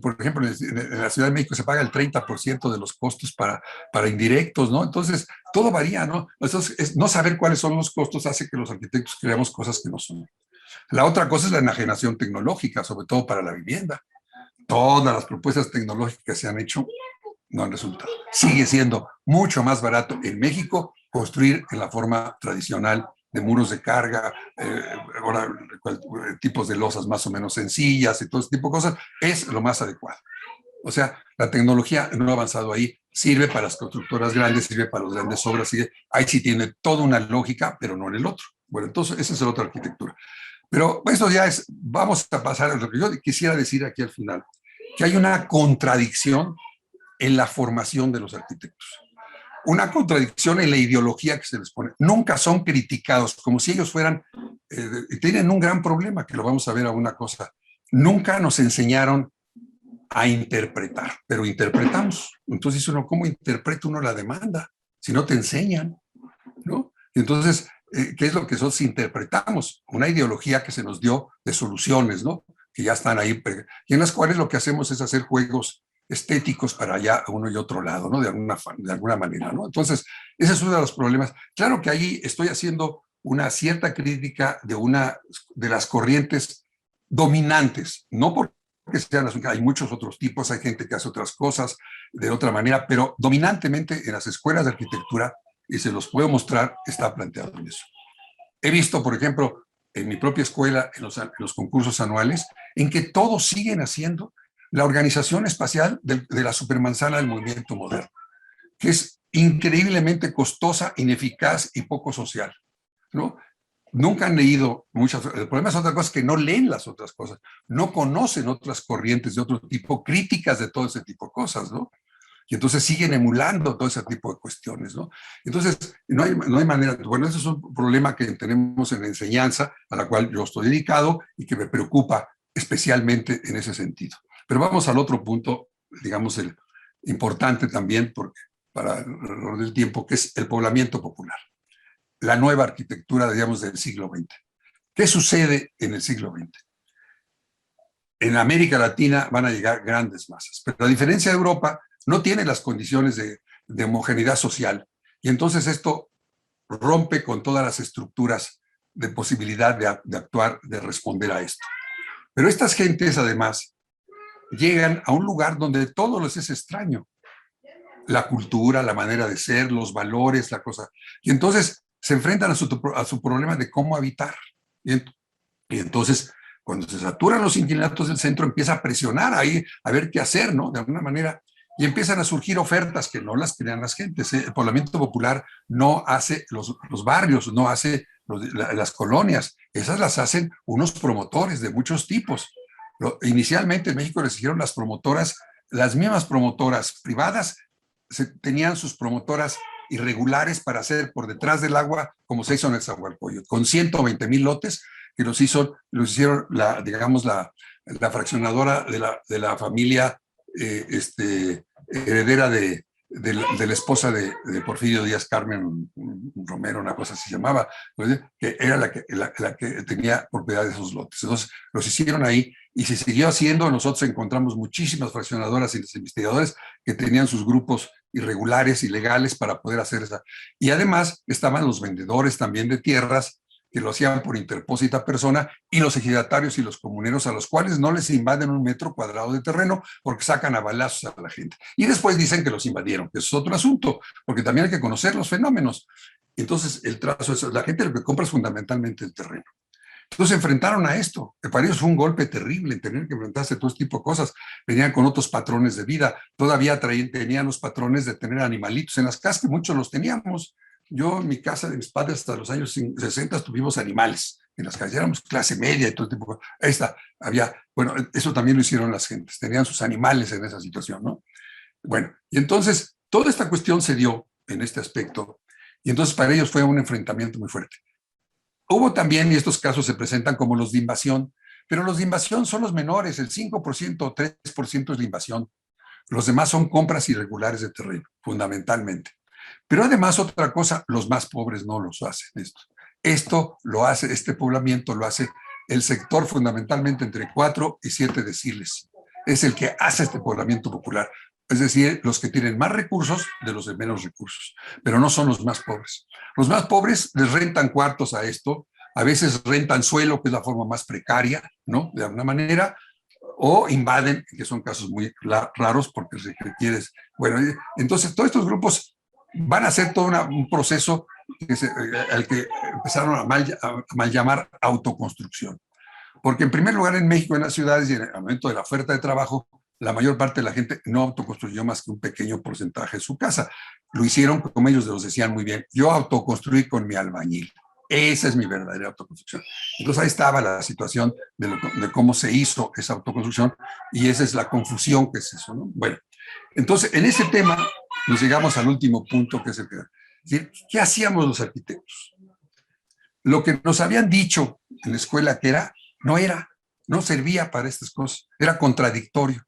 por ejemplo, en la Ciudad de México se paga el 30% de los costos para indirectos, ¿no? Entonces, todo varía, ¿no? Entonces, no saber cuáles son los costos hace que los arquitectos creamos cosas que no son. La otra cosa es la enajenación tecnológica, sobre todo para la vivienda. Todas las propuestas tecnológicas que se han hecho no han resultado. Sigue siendo mucho más barato en México construir en la forma tradicional de muros de carga, ahora tipos de losas más o menos sencillas y todo ese tipo de cosas, es lo más adecuado. O sea, la tecnología no ha avanzado ahí, sirve para las constructoras grandes, sirve para las grandes obras, ahí sí tiene toda una lógica, pero no en el otro. Bueno, entonces esa es la otra arquitectura. Pero esto ya es, vamos a pasar a lo que yo quisiera decir aquí al final, que hay una contradicción en la formación de los arquitectos. Una contradicción en la ideología que se les pone. Nunca son criticados, como si ellos fueran, tienen un gran problema, que lo vamos a ver a una cosa. Nunca nos enseñaron a interpretar, pero interpretamos. Entonces dice uno, ¿cómo interpreta uno la demanda? Si no te enseñan, ¿no? Entonces, ¿qué es lo que nosotros interpretamos? Una ideología que se nos dio de soluciones, ¿no? Que ya están ahí, y en las cuales lo que hacemos es hacer juegos estéticos para allá a uno y otro lado, ¿no? De alguna manera, ¿no? Entonces, ese es uno de los problemas. Claro que ahí estoy haciendo una cierta crítica de las corrientes dominantes, no porque sean hay muchos otros tipos, hay gente que hace otras cosas de otra manera, pero dominantemente en las escuelas de arquitectura, y se los puedo mostrar, está planteado en eso. He visto, por ejemplo, en mi propia escuela, en los concursos anuales, en que todos siguen haciendo la organización espacial de la supermanzana del movimiento moderno, que es increíblemente costosa, ineficaz y poco social, ¿no? Nunca han leído muchas, el problema es otra cosa, que no leen las otras cosas, no conocen otras corrientes de otro tipo, críticas de todo ese tipo de cosas, ¿no? Y entonces siguen emulando todo ese tipo de cuestiones, ¿no? Entonces, no hay manera, bueno, ese es un problema que tenemos en la enseñanza, a la cual yo estoy dedicado y que me preocupa especialmente en ese sentido. Pero vamos al otro punto, digamos, el importante también, porque para el orden del tiempo, que es el poblamiento popular, la nueva arquitectura, digamos, del siglo XX. ¿Qué sucede en el siglo XX? En América Latina van a llegar grandes masas, pero a diferencia de Europa, no tiene las condiciones de homogeneidad social. Y entonces esto rompe con todas las estructuras de posibilidad de actuar, de responder a esto. Pero estas gentes, además, llegan a un lugar donde todo les es extraño. La cultura, la manera de ser, los valores, la cosa. Y entonces se enfrentan a su problema de cómo habitar. Y entonces, cuando se saturan los inquilinos del centro, empieza a presionar ahí a ver qué hacer, ¿no? De alguna manera. Y empiezan a surgir ofertas que no las crean las gentes. El poblamiento popular no hace los barrios, no hace las colonias. Esas las hacen unos promotores de muchos tipos. Inicialmente en México les dijeron las promotoras, las mismas promotoras privadas tenían sus promotoras irregulares para hacer por detrás del agua, como se hizo en el Zahualcóyotl, con 120,000 lotes que los hicieron digamos, la fraccionadora de la familia heredera de la esposa de Porfirio Díaz, Carmen Romero, una cosa así se llamaba, que era la que tenía propiedad de esos lotes. Entonces los hicieron ahí y se siguió haciendo. Nosotros encontramos muchísimas fraccionadoras y los investigadores que tenían sus grupos irregulares, ilegales, para poder hacer esa. Y además estaban los vendedores también de tierras, que lo hacían por interpósita persona, y los ejidatarios y los comuneros, a los cuales no les invaden 1 metro cuadrado de terreno porque sacan a balazos a la gente. Y después dicen que los invadieron, que eso es otro asunto, porque también hay que conocer los fenómenos. Entonces, el trazo es, la gente lo que compra es fundamentalmente el terreno. Entonces se enfrentaron a esto. Para ellos fue un golpe terrible tener que enfrentarse a todo este tipo de cosas. Venían con otros patrones de vida. Todavía tenían los patrones de tener animalitos en las casas, que muchos los teníamos. Yo en mi casa de mis padres hasta los años 60 tuvimos animales en las calles, éramos clase media y todo tipo de cosas. Bueno, eso también lo hicieron las gentes, tenían sus animales en esa situación, ¿no? Bueno, y entonces toda esta cuestión se dio en este aspecto, y entonces para ellos fue un enfrentamiento muy fuerte. Hubo también, y estos casos se presentan como los de invasión, pero los de invasión son los menores, el 5% o 3% es la invasión. Los demás son compras irregulares de terreno, fundamentalmente. Pero además otra cosa, los más pobres no los hacen esto. Esto lo hace, este poblamiento lo hace el sector fundamentalmente entre 4 y 7 deciles. Es el que hace este poblamiento popular. Es decir, los que tienen más recursos de los de menos recursos, pero no son los más pobres. Los más pobres les rentan cuartos a esto, a veces rentan suelo, que es la forma más precaria, ¿no? De alguna manera, o invaden, que son casos muy raros porque se requiere. Bueno, entonces todos estos grupos van a hacer todo un proceso al que empezaron a mal llamar autoconstrucción. Porque en primer lugar en México, en las ciudades y en el momento de la oferta de trabajo, la mayor parte de la gente no autoconstruyó más que un pequeño porcentaje de su casa. Lo hicieron, como ellos los decían muy bien, yo autoconstruí con mi albañil. Esa es mi verdadera autoconstrucción. Entonces ahí estaba la situación de cómo se hizo esa autoconstrucción, y esa es la confusión que es eso, ¿no? Bueno, entonces en ese tema nos llegamos al último punto, que es el que... Es decir, ¿qué hacíamos los arquitectos? Lo que nos habían dicho en la escuela que no servía para estas cosas, era contradictorio.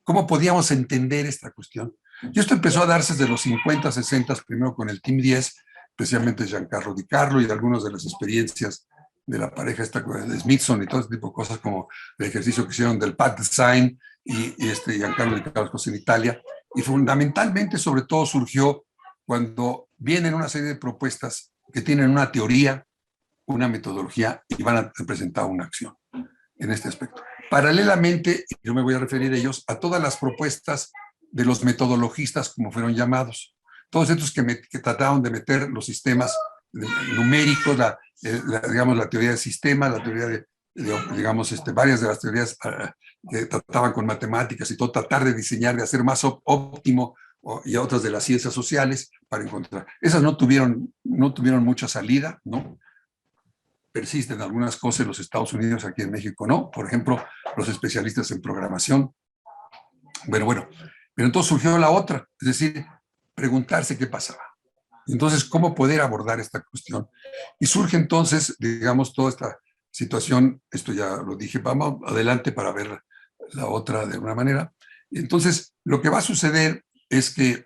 ¿Cómo podíamos entender esta cuestión? Y esto empezó a darse desde los 50, 60, primero con el Team 10, especialmente Giancarlo Di Carlo, y algunas de las experiencias de la pareja esta de Smithson y todo este tipo de cosas, como el ejercicio que hicieron del Pad Design y Giancarlo Di Carlo en Italia. Y fundamentalmente, sobre todo, surgió cuando vienen una serie de propuestas que tienen una teoría, una metodología, y van a presentar una acción en este aspecto. Paralelamente, yo me voy a referir a ellos, a todas las propuestas de los metodologistas, como fueron llamados. Todos estos que trataron de meter los sistemas numéricos, digamos, la teoría del sistema, la teoría digamos, varias de las teorías que trataban con matemáticas y todo, tratar de diseñar, de hacer más óptimo y a otras de las ciencias sociales para encontrar. Esas no tuvieron mucha salida, ¿no? Persisten algunas cosas en los Estados Unidos, aquí en México no. Por ejemplo, los especialistas en programación. Bueno, pero entonces surgió la otra, es decir, preguntarse qué pasaba. Entonces, ¿cómo poder abordar esta cuestión? Y surge entonces, digamos, toda esta situación, esto ya lo dije, vamos adelante para ver la otra de alguna manera. Entonces, lo que va a suceder es que,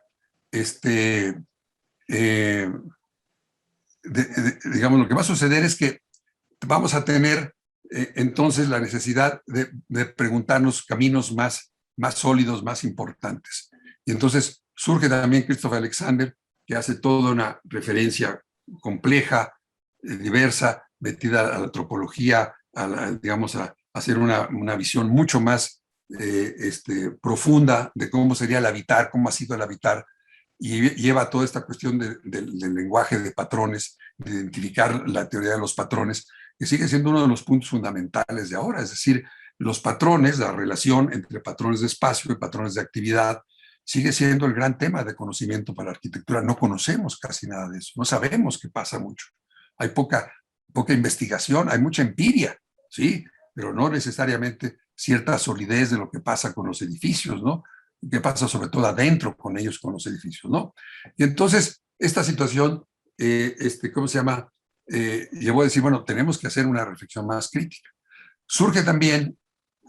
digamos, lo que va a suceder es que vamos a tener entonces la necesidad de preguntarnos caminos más sólidos, más importantes. Y entonces surge también Christopher Alexander, que hace toda una referencia compleja, diversa, metida a la antropología, digamos, a hacer una visión mucho más profunda de cómo sería el habitar, cómo ha sido el habitar, y lleva toda esta cuestión del lenguaje de patrones, de identificar la teoría de los patrones, que sigue siendo uno de los puntos fundamentales de ahora, es decir, los patrones, la relación entre patrones de espacio y patrones de actividad, sigue siendo el gran tema de conocimiento para la arquitectura. No conocemos casi nada de eso, no sabemos qué pasa mucho. Hay poca investigación, hay mucha empiria, sí, pero no necesariamente cierta solidez de lo que pasa con los edificios, ¿no? ¿Qué pasa sobre todo adentro con ellos, con los edificios, ¿no? Y entonces, esta situación, ¿cómo se llama? Llevó a decir, bueno, tenemos que hacer una reflexión más crítica. Surge también,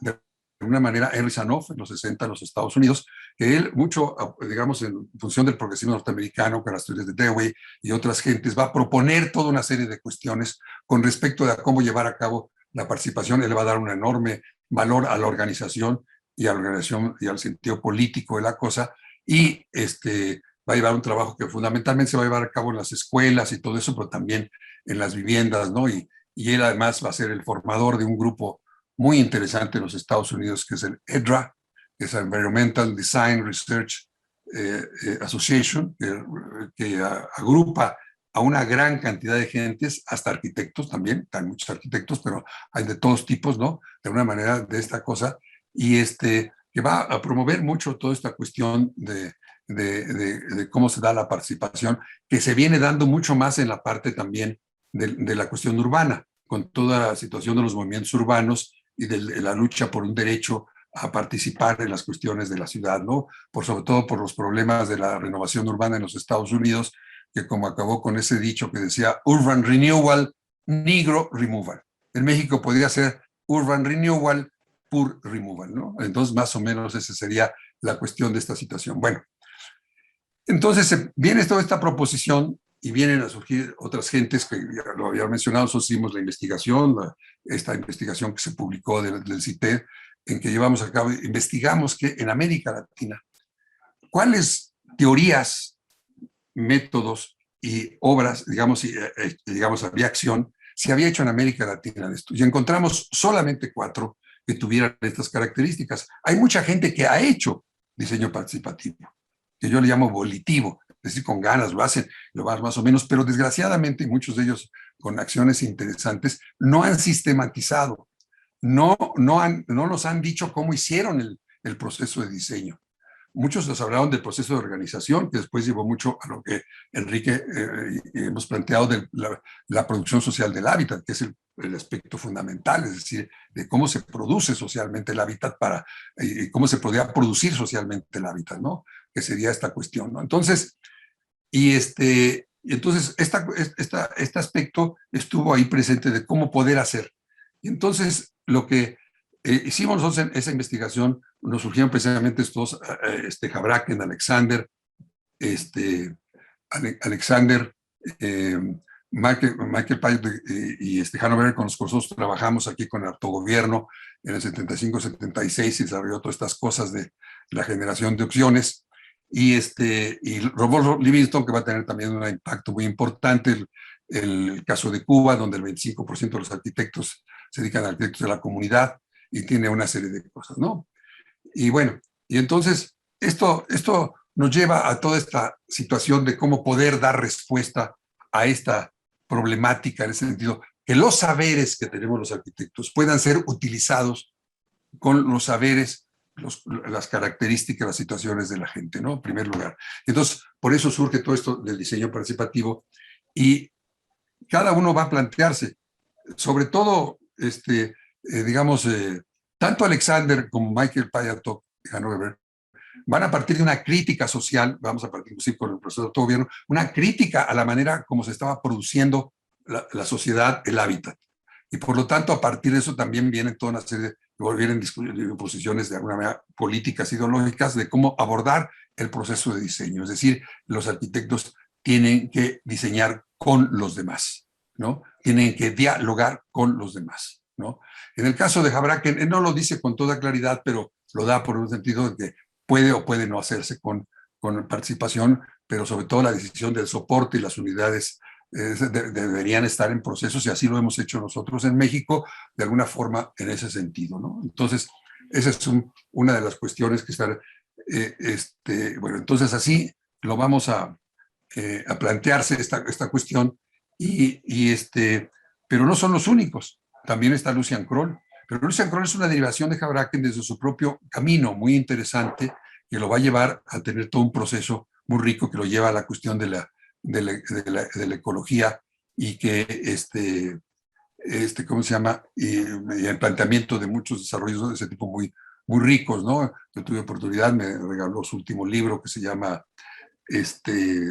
de alguna manera, Henry Sanoff en los 60 en los Estados Unidos, que él mucho, digamos, en función del progresismo norteamericano, con las teorías de Dewey y otras gentes, va a proponer toda una serie de cuestiones con respecto a cómo llevar a cabo la participación. Él va a dar un enorme valor a la organización y a la organización y al sentido político de la cosa, y va a llevar un trabajo que fundamentalmente se va a llevar a cabo en las escuelas y todo eso, pero también en las viviendas, ¿no? Y él además va a ser el formador de un grupo muy interesante en los Estados Unidos, que es el EDRA, que es Environmental Design Research Association, que agrupa a una gran cantidad de gentes, hasta arquitectos también, hay muchos arquitectos, pero hay de todos tipos, ¿no? De alguna manera de esta cosa, y que va a promover mucho toda esta cuestión de cómo se da la participación, que se viene dando mucho más en la parte también de la cuestión urbana, con toda la situación de los movimientos urbanos y de la lucha por un derecho a participar en las cuestiones de la ciudad, ¿no? Sobre todo por los problemas de la renovación urbana en los Estados Unidos, que como acabó con ese dicho que decía Urban Renewal, Negro Removal. En México podría ser Urban Renewal, Poor Removal, ¿no? Entonces, más o menos esa sería la cuestión de esta situación. Bueno, entonces viene toda esta proposición y vienen a surgir otras gentes que ya lo había mencionado. Nosotros hicimos la investigación, esta investigación que se publicó del CITED, en que llevamos a cabo, investigamos que en América Latina, cuáles teorías, métodos y obras, digamos, había acción, se había hecho en América Latina de esto. Y encontramos solamente 4 que tuvieran estas características. Hay mucha gente que ha hecho diseño participativo, que yo le llamo volitivo, es decir, con ganas lo hacen, lo más o menos, pero desgraciadamente muchos de ellos con acciones interesantes no han sistematizado, no nos han dicho cómo hicieron el proceso de diseño. Muchos nos hablaron del proceso de organización, que después llevó mucho a lo que Enrique hemos planteado de la producción social del hábitat, que es el aspecto fundamental, es decir, de cómo se produce socialmente el hábitat y cómo se podría producir socialmente el hábitat, ¿no? Que sería esta cuestión, ¿no? Entonces, este aspecto estuvo ahí presente de cómo poder hacer. Y entonces, lo que hicimos nosotros en esa investigación, nos surgieron precisamente estos, Habraken, Alexander, Michael Pyatt y Hanover, con los que nosotros trabajamos aquí con el autogobierno en el 75-76 y desarrolló todas estas cosas de la generación de opciones. Y Rodolfo Livingston, que va a tener también un impacto muy importante, el caso de Cuba, donde el 25% de los arquitectos se dedican a arquitectos de la comunidad, y tiene una serie de cosas, ¿no? Y bueno, y entonces esto nos lleva a toda esta situación de cómo poder dar respuesta a esta problemática, en el sentido que los saberes que tenemos los arquitectos puedan ser utilizados con los saberes las características, las situaciones de la gente, ¿no? En primer lugar. Entonces, por eso surge todo esto del diseño participativo y cada uno va a plantearse, sobre todo, digamos, tanto Alexander como Michael Payatok de Hannover van a partir de una crítica social, vamos a partir inclusive con el proceso de autogobierno, una crítica a la manera como se estaba produciendo la sociedad, el hábitat. Y por lo tanto, a partir de eso también vienen toda una serie vienen posiciones de alguna manera políticas, ideológicas, de cómo abordar el proceso de diseño. Es decir, los arquitectos tienen que diseñar con los demás, ¿no? Tienen que dialogar con los demás, ¿no? En el caso de Houbraken, él no lo dice con toda claridad, pero lo da por un sentido de que puede o puede no hacerse con participación, pero sobre todo la decisión del soporte y las unidades deberían estar en procesos, y así lo hemos hecho nosotros en México, de alguna forma en ese sentido, ¿no? Entonces, esa es una de las cuestiones que están, bueno, entonces así lo vamos a plantearse esta cuestión, pero no son los únicos, también está Lucian Kroll, pero Lucian Kroll es una derivación de Houbraken desde su propio camino, muy interesante, que lo va a llevar a tener todo un proceso muy rico que lo lleva a la cuestión de la ecología y que ¿cómo se llama? Y el planteamiento de muchos desarrollos de ese tipo muy, muy ricos, ¿no? Yo tuve oportunidad, me regaló su último libro que se llama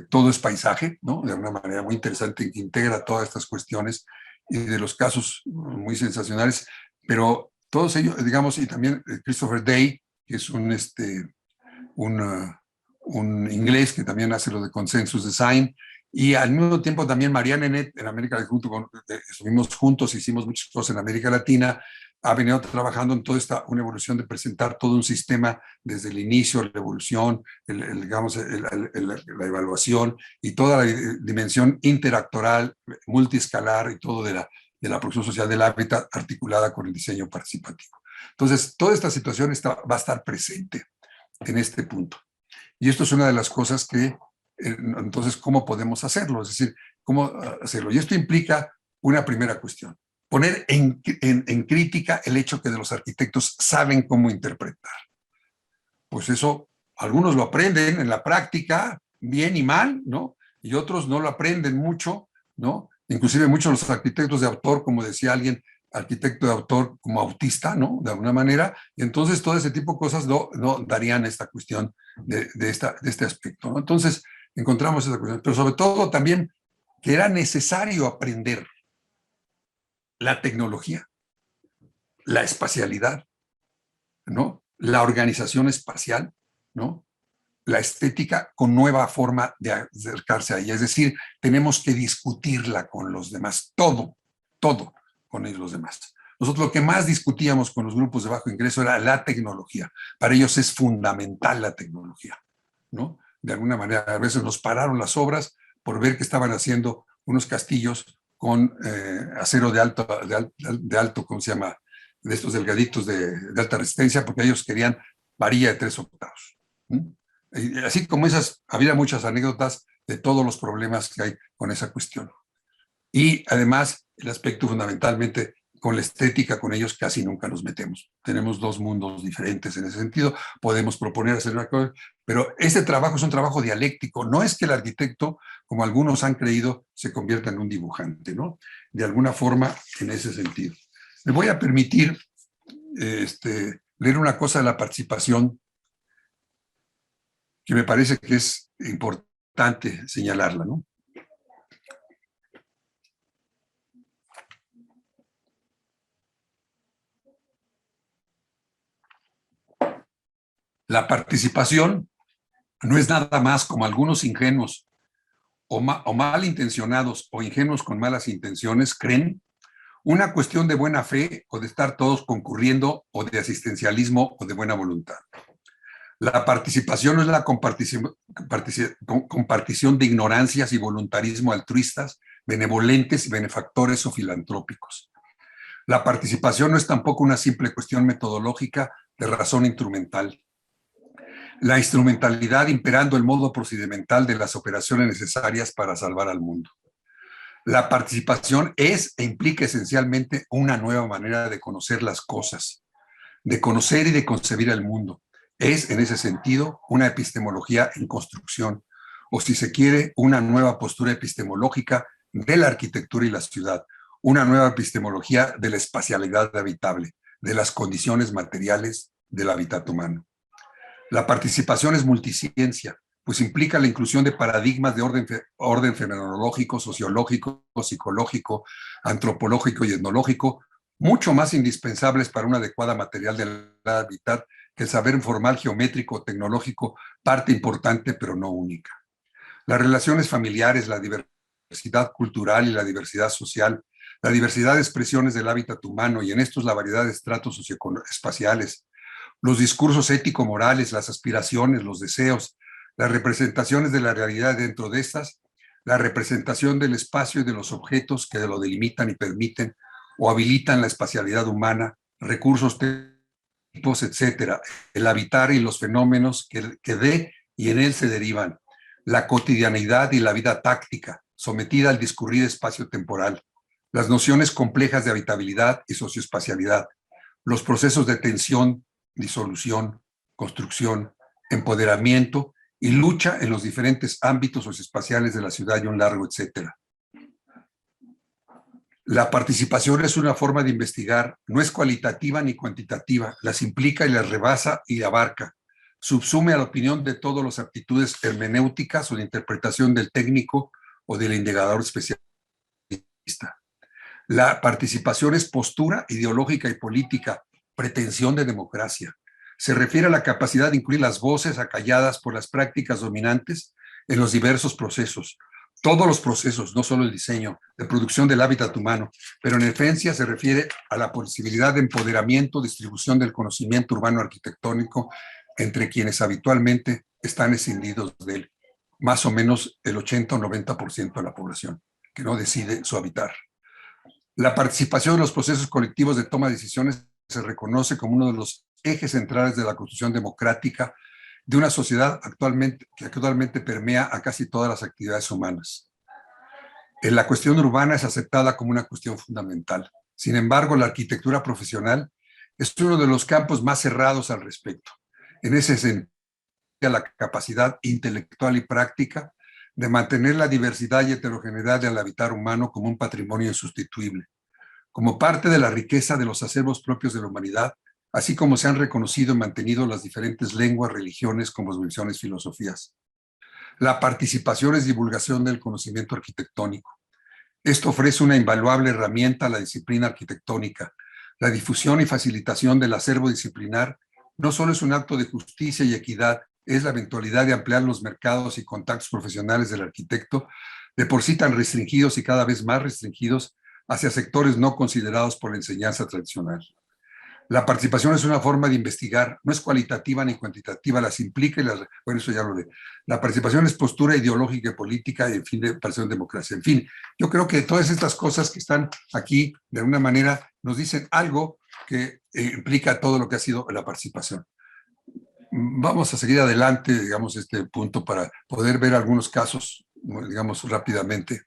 Todo es paisaje, ¿no? De una manera muy interesante que integra todas estas cuestiones y de los casos muy sensacionales, pero todos ellos, digamos, y también Christopher Day, que es un inglés que también hace lo de Consensus Design, y al mismo tiempo también Marianne Enet en América, estuvimos juntos, hicimos muchas cosas en América Latina, ha venido trabajando en toda una evolución de presentar todo un sistema desde el inicio, la evolución, digamos, la evaluación y toda la dimensión interactoral, multiescalar y todo de la producción social del hábitat articulada con el diseño participativo. Entonces, toda esta situación va a estar presente en este punto. Y esto es una de las cosas que, entonces, ¿cómo podemos hacerlo? Es decir, ¿cómo hacerlo? Y esto implica una primera cuestión, poner en crítica el hecho que de los arquitectos saben cómo interpretar. Pues eso, algunos lo aprenden en la práctica, bien y mal, ¿no? Y otros no lo aprenden mucho, ¿no? Inclusive muchos de los arquitectos de autor, como decía alguien, arquitecto de autor como autista, ¿no? De alguna manera, y entonces todo ese tipo de cosas no darían esta cuestión de este aspecto, ¿no? Entonces encontramos esa cuestión, pero sobre todo también que era necesario aprender la tecnología, la espacialidad, ¿no? La organización espacial, ¿no? La estética con nueva forma de acercarse a ella, es decir, tenemos que discutirla con los demás, todo con ellos los demás. Nosotros lo que más discutíamos con los grupos de bajo ingreso era la tecnología. Para ellos es fundamental la tecnología, ¿no? De alguna manera, a veces nos pararon las obras por ver que estaban haciendo unos castillos con acero de alto, ¿cómo se llama? De estos delgaditos de alta resistencia, porque ellos querían varilla de 3 octavos. Y así como esas, había muchas anécdotas de todos los problemas que hay con esa cuestión. Y además, el aspecto fundamentalmente con la estética, con ellos casi nunca nos metemos. Tenemos dos mundos diferentes en ese sentido. Podemos proponer hacer una cosa, pero este trabajo es un trabajo dialéctico. No es que el arquitecto, como algunos han creído, se convierta en un dibujante, ¿no? De alguna forma, en ese sentido. Me voy a permitir leer una cosa de la participación que me parece que es importante señalarla, ¿no? La participación no es nada más, como algunos ingenuos o malintencionados o ingenuos con malas intenciones creen, una cuestión de buena fe o de estar todos concurriendo o de asistencialismo o de buena voluntad. La participación no es la compartición de ignorancias y voluntarismo altruistas, benevolentes, benefactores o filantrópicos. La participación no es tampoco una simple cuestión metodológica de razón instrumental. La instrumentalidad imperando el modo procedimental de las operaciones necesarias para salvar al mundo. La participación es e implica esencialmente una nueva manera de conocer las cosas, de conocer y de concebir el mundo. Es, en ese sentido, una epistemología en construcción, o si se quiere, una nueva postura epistemológica de la arquitectura y la ciudad, una nueva epistemología de la espacialidad habitable, de las condiciones materiales del hábitat humano. La participación es multiciencia, pues implica la inclusión de paradigmas de orden fenomenológico, sociológico, psicológico, antropológico y etnológico, mucho más indispensables para una adecuada material del hábitat que el saber formal, geométrico, tecnológico, parte importante pero no única. Las relaciones familiares, la diversidad cultural y la diversidad social, la diversidad de expresiones del hábitat humano y en estos la variedad de estratos socioespaciales, los discursos ético-morales, las aspiraciones, los deseos, las representaciones de la realidad dentro de estas, la representación del espacio y de los objetos que lo delimitan y permiten o habilitan la espacialidad humana, recursos, tipos, etcétera, el habitar y los fenómenos que de y en él se derivan, la cotidianidad y la vida táctica, sometida al discurrir espacio-temporal, las nociones complejas de habitabilidad y socioespacialidad, los procesos de tensión, disolución, construcción, empoderamiento y lucha en los diferentes ámbitos socioespaciales de la ciudad y un largo, etcétera. La participación es una forma de investigar, no es cualitativa ni cuantitativa, las implica y las rebasa y abarca, subsume a la opinión de todas las aptitudes hermenéuticas o de interpretación del técnico o del indicador especialista. La participación es postura ideológica y política, pretensión de democracia. Se refiere a la capacidad de incluir las voces acalladas por las prácticas dominantes en los diversos procesos. Todos los procesos, no solo el diseño, de producción del hábitat humano, pero en esencia se refiere a la posibilidad de empoderamiento, distribución del conocimiento urbano arquitectónico entre quienes habitualmente están escindidos de él, más o menos el 80 o 90% de la población, que no decide su habitar. La participación en los procesos colectivos de toma de decisiones se reconoce como uno de los ejes centrales de la construcción democrática de una sociedad que actualmente permea a casi todas las actividades humanas. La cuestión urbana es aceptada como una cuestión fundamental. Sin embargo, la arquitectura profesional es uno de los campos más cerrados al respecto. En ese sentido, la capacidad intelectual y práctica de mantener la diversidad y heterogeneidad del habitar humano como un patrimonio insustituible, como parte de la riqueza de los acervos propios de la humanidad, así como se han reconocido y mantenido las diferentes lenguas, religiones, cosmovisiones, filosofías. La participación es divulgación del conocimiento arquitectónico. Esto ofrece una invaluable herramienta a la disciplina arquitectónica. La difusión y facilitación del acervo disciplinar no solo es un acto de justicia y equidad, es la eventualidad de ampliar los mercados y contactos profesionales del arquitecto, de por sí tan restringidos y cada vez más restringidos hacia sectores no considerados por la enseñanza tradicional. La participación es una forma de investigar, no es cualitativa ni cuantitativa, las implica y las... Bueno, eso ya lo de... La participación es postura ideológica y política y, en fin, de participación en democracia. En fin, yo creo que todas estas cosas que están aquí, de alguna manera, nos dicen algo que implica todo lo que ha sido la participación. Vamos a seguir adelante, digamos, este punto para poder ver algunos casos, digamos, rápidamente.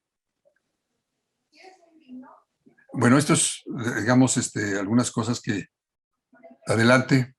Bueno, esto es, digamos, algunas cosas que... Adelante.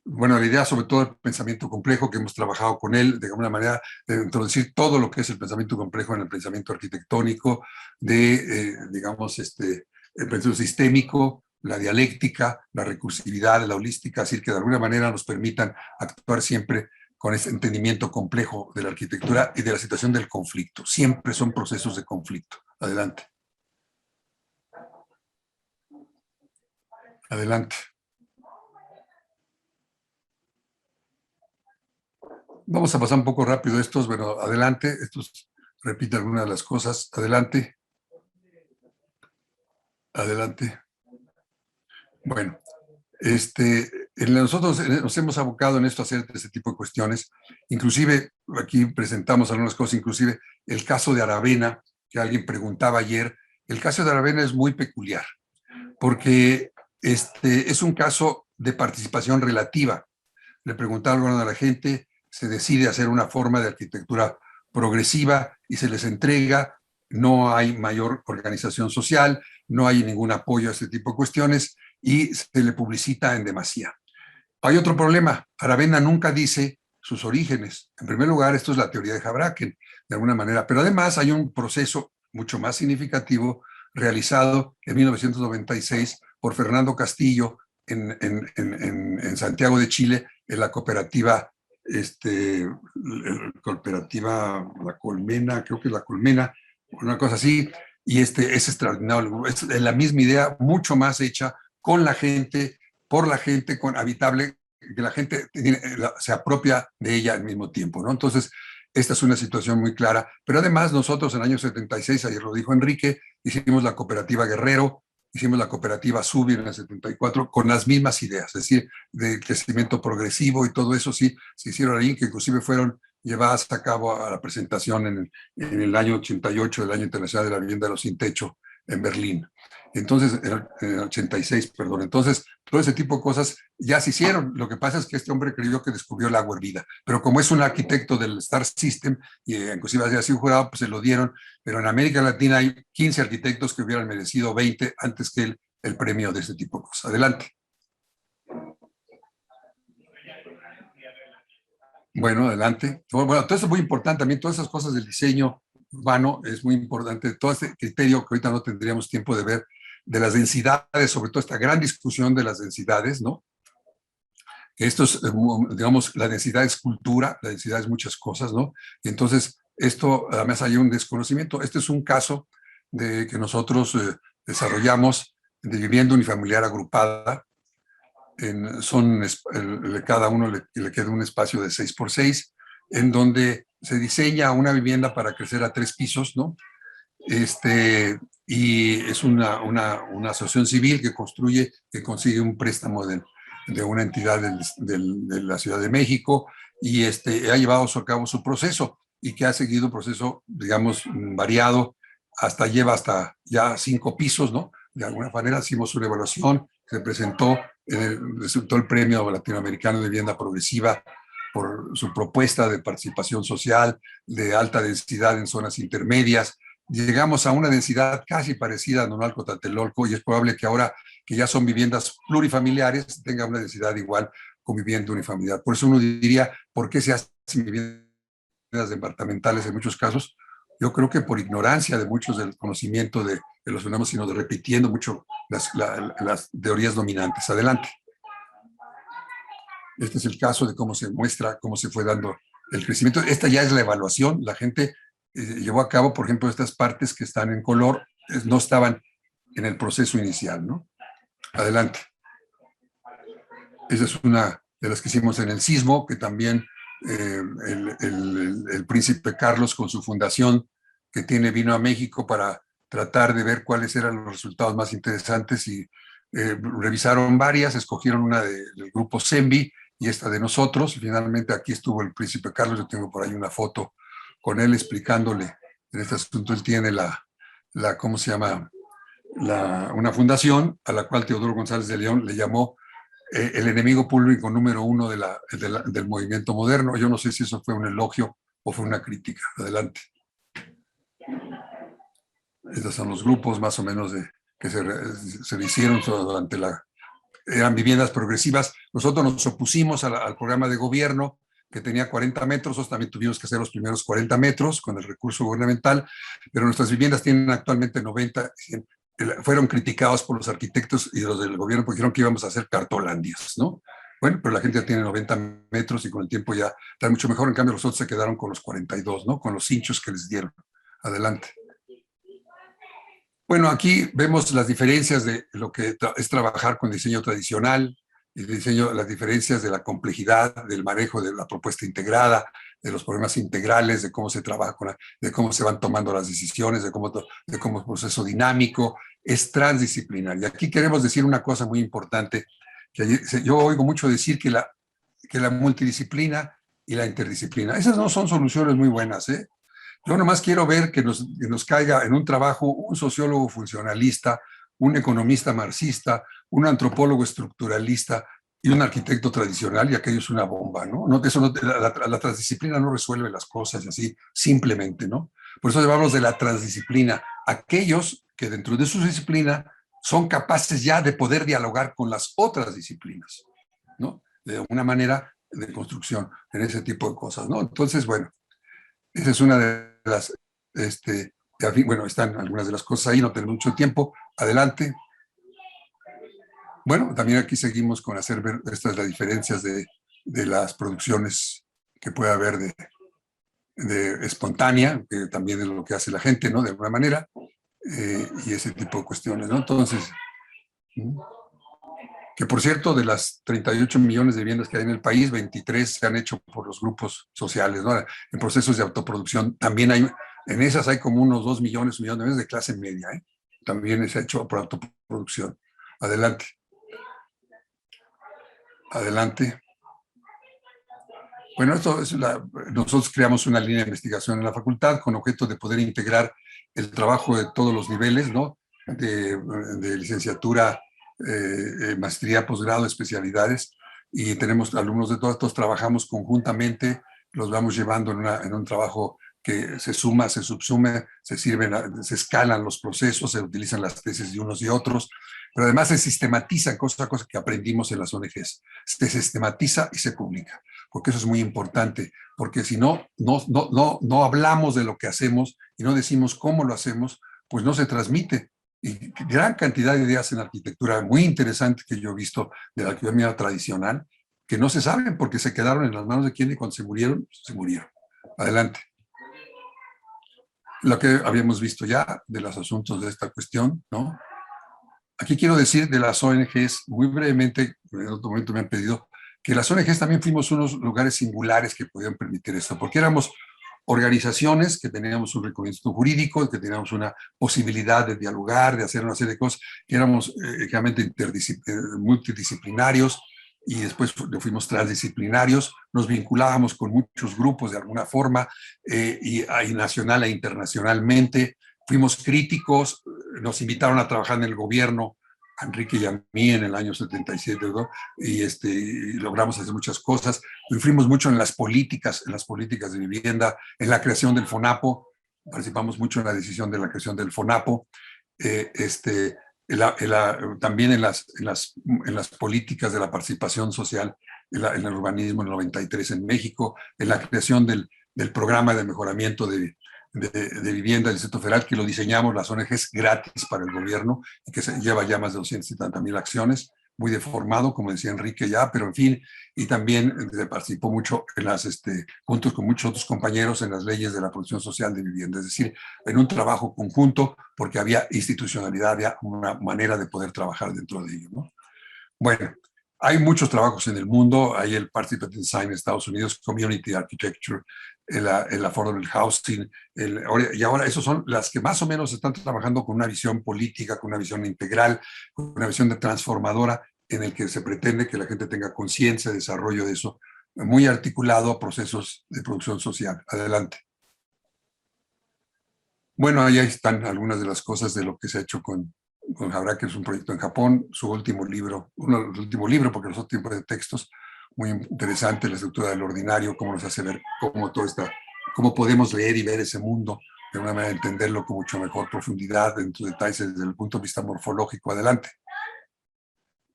Bueno, la idea sobre todo el pensamiento complejo, que hemos trabajado con él, de alguna manera, de introducir todo lo que es el pensamiento complejo en el pensamiento arquitectónico, digamos, el pensamiento sistémico, la dialéctica, la recursividad, la holística, así que de alguna manera nos permitan actuar siempre con ese entendimiento complejo de la arquitectura y de la situación del conflicto. Siempre son procesos de conflicto. Adelante. Adelante. Vamos a pasar un poco rápido estos, pero adelante. Estos repite algunas de las cosas. Adelante. Adelante. Bueno, nosotros nos hemos abocado en esto a hacer este tipo de cuestiones. Inclusive, aquí presentamos algunas cosas, inclusive el caso de Aravena, que alguien preguntaba ayer. El caso de Aravena es muy peculiar, porque es un caso de participación relativa. Le preguntaron a la gente, se decide hacer una forma de arquitectura progresiva y se les entrega, no hay mayor organización social, no hay ningún apoyo a este tipo de cuestiones, y se le publicita en demasía. Hay otro problema. Aravena nunca dice sus orígenes. En primer lugar, esto es la teoría de Houbraken, de alguna manera, pero además hay un proceso mucho más significativo realizado en 1996 por Fernando Castillo en Santiago de Chile, en la cooperativa, La Colmena, creo que es La Colmena, una cosa así, y es extraordinario, es la misma idea, mucho más hecha con la gente, por la gente, con habitable, que la gente se apropia de ella al mismo tiempo, ¿no? Entonces, esta es una situación muy clara, pero además nosotros en el año 76, ayer lo dijo Enrique, hicimos la cooperativa Guerrero, hicimos la cooperativa Subir en el 74 con las mismas ideas, es decir, de crecimiento progresivo y todo eso sí, se hicieron ahí, que inclusive fueron llevadas a cabo a la presentación en el año 88 del Año Internacional de la Vivienda de los Sin Techo en Berlín. Entonces, en el 86, perdón. Entonces, todo ese tipo de cosas ya se hicieron. Lo que pasa es que este hombre creyó que descubrió el agua hervida. Pero como es un arquitecto del Star System, y inclusive había sido jurado, pues se lo dieron. Pero en América Latina hay 15 arquitectos que hubieran merecido 20 antes que él el premio de este tipo de cosas. Adelante. Bueno, adelante. Bueno, todo eso es muy importante también, todas esas cosas del diseño urbano es muy importante. Todo este criterio que ahorita no tendríamos tiempo de ver, de las densidades, sobre todo esta gran discusión de las densidades, ¿no? Esto es, digamos, la densidad es cultura, la densidad es muchas cosas, ¿no? Y entonces, esto, además hay un desconocimiento. Este es un caso de que nosotros desarrollamos de vivienda unifamiliar agrupada. Cada uno le queda un espacio de 6x6, en donde se diseña una vivienda para crecer a 3 pisos, ¿no? Y es una asociación civil que construye, que consigue un préstamo de una entidad de la Ciudad de México y ha llevado a cabo su proceso y que ha seguido un proceso, digamos, variado, lleva hasta ya 5 pisos, ¿no? De alguna manera hicimos una evaluación, se presentó, resultó el Premio Latinoamericano de Vivienda Progresiva por su propuesta de participación social, de alta densidad en zonas intermedias. Llegamos a una densidad casi parecida a Nonalco Tlatelolco y es probable que ahora que ya son viviendas plurifamiliares tenga una densidad igual con vivienda unifamiliar. Por eso uno diría, ¿por qué se hacen viviendas departamentales en muchos casos? Yo creo que por ignorancia de muchos del conocimiento de los fenómenos, sino de repitiendo mucho las teorías dominantes. Adelante. Este es el caso de cómo se muestra, cómo se fue dando el crecimiento. Esta ya es la evaluación. La gente llevó a cabo, por ejemplo, estas partes que están en color, no estaban en el proceso inicial, ¿no? Adelante. Esa es una de las que hicimos en el sismo, que también el príncipe Carlos con su fundación que vino a México para tratar de ver cuáles eran los resultados más interesantes y revisaron varias, escogieron una del grupo CEMBI y esta de nosotros, y finalmente aquí estuvo el príncipe Carlos. Yo tengo por ahí una foto con él explicándole en este asunto. Él tiene ¿cómo se llama? Una fundación a la cual Teodoro González de León le llamó el enemigo público número 1 del movimiento moderno. Yo no sé si eso fue un elogio o fue una crítica. Adelante. Estos son los grupos más o menos que se hicieron durante eran viviendas progresivas. Nosotros nos opusimos al programa de gobierno que tenía 40 metros, nosotros también tuvimos que hacer los primeros 40 metros con el recurso gubernamental, pero nuestras viviendas tienen actualmente 90, fueron criticados por los arquitectos y los del gobierno porque dijeron que íbamos a hacer cartolandias, ¿no? Bueno, pero la gente ya tiene 90 metros y con el tiempo ya está mucho mejor. En cambio, los otros se quedaron con los 42, ¿no? Con los hinchos que les dieron. Adelante. Bueno, aquí vemos las diferencias de lo que es trabajar con diseño tradicional, el diseño, las diferencias de la complejidad, del manejo de la propuesta integrada, de los problemas integrales, de cómo se trabaja, de cómo se van tomando las decisiones, de cómo es un proceso dinámico, es transdisciplinar. Y aquí queremos decir una cosa muy importante, que yo oigo mucho decir que la multidisciplina y la interdisciplina, esas no son soluciones muy buenas, ¿eh? Yo nomás quiero ver que nos caiga en un trabajo un sociólogo funcionalista, un economista marxista, un antropólogo estructuralista y un arquitecto tradicional, y aquello es una bomba, ¿no? La transdisciplina no resuelve las cosas así, simplemente, ¿no? Por eso hablamos de la transdisciplina. Aquellos que dentro de su disciplina son capaces ya de poder dialogar con las otras disciplinas, ¿no? De una manera de construcción en ese tipo de cosas, ¿no? Entonces, bueno, esa es una de las, bueno, están algunas de las cosas ahí, no tenemos mucho tiempo. Adelante. Bueno, también aquí seguimos con hacer ver estas las diferencias de las producciones que puede haber de espontánea, que también es lo que hace la gente, ¿no? De alguna manera, y ese tipo de cuestiones, ¿no? Entonces, que por cierto, de las 38 millones de viviendas que hay en el país, 23 se han hecho por los grupos sociales, ¿no? En procesos de autoproducción. También hay, en esas hay como unos 2 millones, 1 millón de veces de clase media, ¿eh? También se ha hecho por autoproducción. Adelante. Adelante. Bueno, nosotros creamos una línea de investigación en la facultad con objeto de poder integrar el trabajo de todos los niveles, ¿no? De licenciatura, maestría, posgrado, especialidades, y tenemos alumnos de todos trabajamos conjuntamente, los vamos llevando en un trabajo que se suma, se subsume, se escalan los procesos, se utilizan las tesis de unos y otros, pero además se sistematizan cosas que aprendimos en las ONGs. Se sistematiza y se publica, porque eso es muy importante, porque si no hablamos de lo que hacemos y no decimos cómo lo hacemos, pues no se transmite. Y gran cantidad de ideas en arquitectura muy interesantes que yo he visto de la arquitectura tradicional, que no se saben porque se quedaron en las manos de quien y cuando se murieron, se murieron. Adelante. Lo que habíamos visto ya de los asuntos de esta cuestión, ¿no? Aquí quiero decir de las ONGs, muy brevemente, en otro momento me han pedido, que las ONGs también fuimos unos lugares singulares que podían permitir esto, porque éramos organizaciones que teníamos un reconocimiento jurídico, que teníamos una posibilidad de dialogar, de hacer una serie de cosas, que éramos realmente multidisciplinarios, y después fuimos transdisciplinarios, nos vinculábamos con muchos grupos de alguna forma, y nacional e internacionalmente, fuimos críticos, nos invitaron a trabajar en el gobierno, a Enrique y a mí en el año 77, ¿no? Y logramos hacer muchas cosas, influimos mucho en las políticas de vivienda, en la creación del FONAPO, participamos mucho en la decisión de la creación del FONAPO, también en las políticas de la participación social en el urbanismo en el 93 en México, en la creación del programa de mejoramiento de vivienda del Distrito Federal, que lo diseñamos las ONGs gratis para el gobierno y que se lleva ya más de 270,000 acciones, muy deformado, como decía Enrique ya, pero en fin, y también participó mucho en juntos con muchos otros compañeros en las leyes de la producción social de vivienda, es decir, en un trabajo conjunto porque había institucionalidad, había una manera de poder trabajar dentro de ello, ¿no? Bueno, hay muchos trabajos en el mundo, hay el Participative Design en Estados Unidos, Community Architecture, el Affordable Housing, y ahora esos son las que más o menos están trabajando con una visión política, con una visión integral, con una visión de transformadora, en el que se pretende que la gente tenga conciencia, desarrollo de eso, muy articulado a procesos de producción social. Adelante. Bueno, ahí están algunas de las cosas de lo que se ha hecho con Habrá, que es un proyecto en Japón, su último libro, porque los otros tipos de textos, muy interesante, la estructura del ordinario, cómo nos hace ver cómo podemos leer y ver ese mundo, de una manera de entenderlo con mucho mejor profundidad, en sus detalles desde el punto de vista morfológico. Adelante.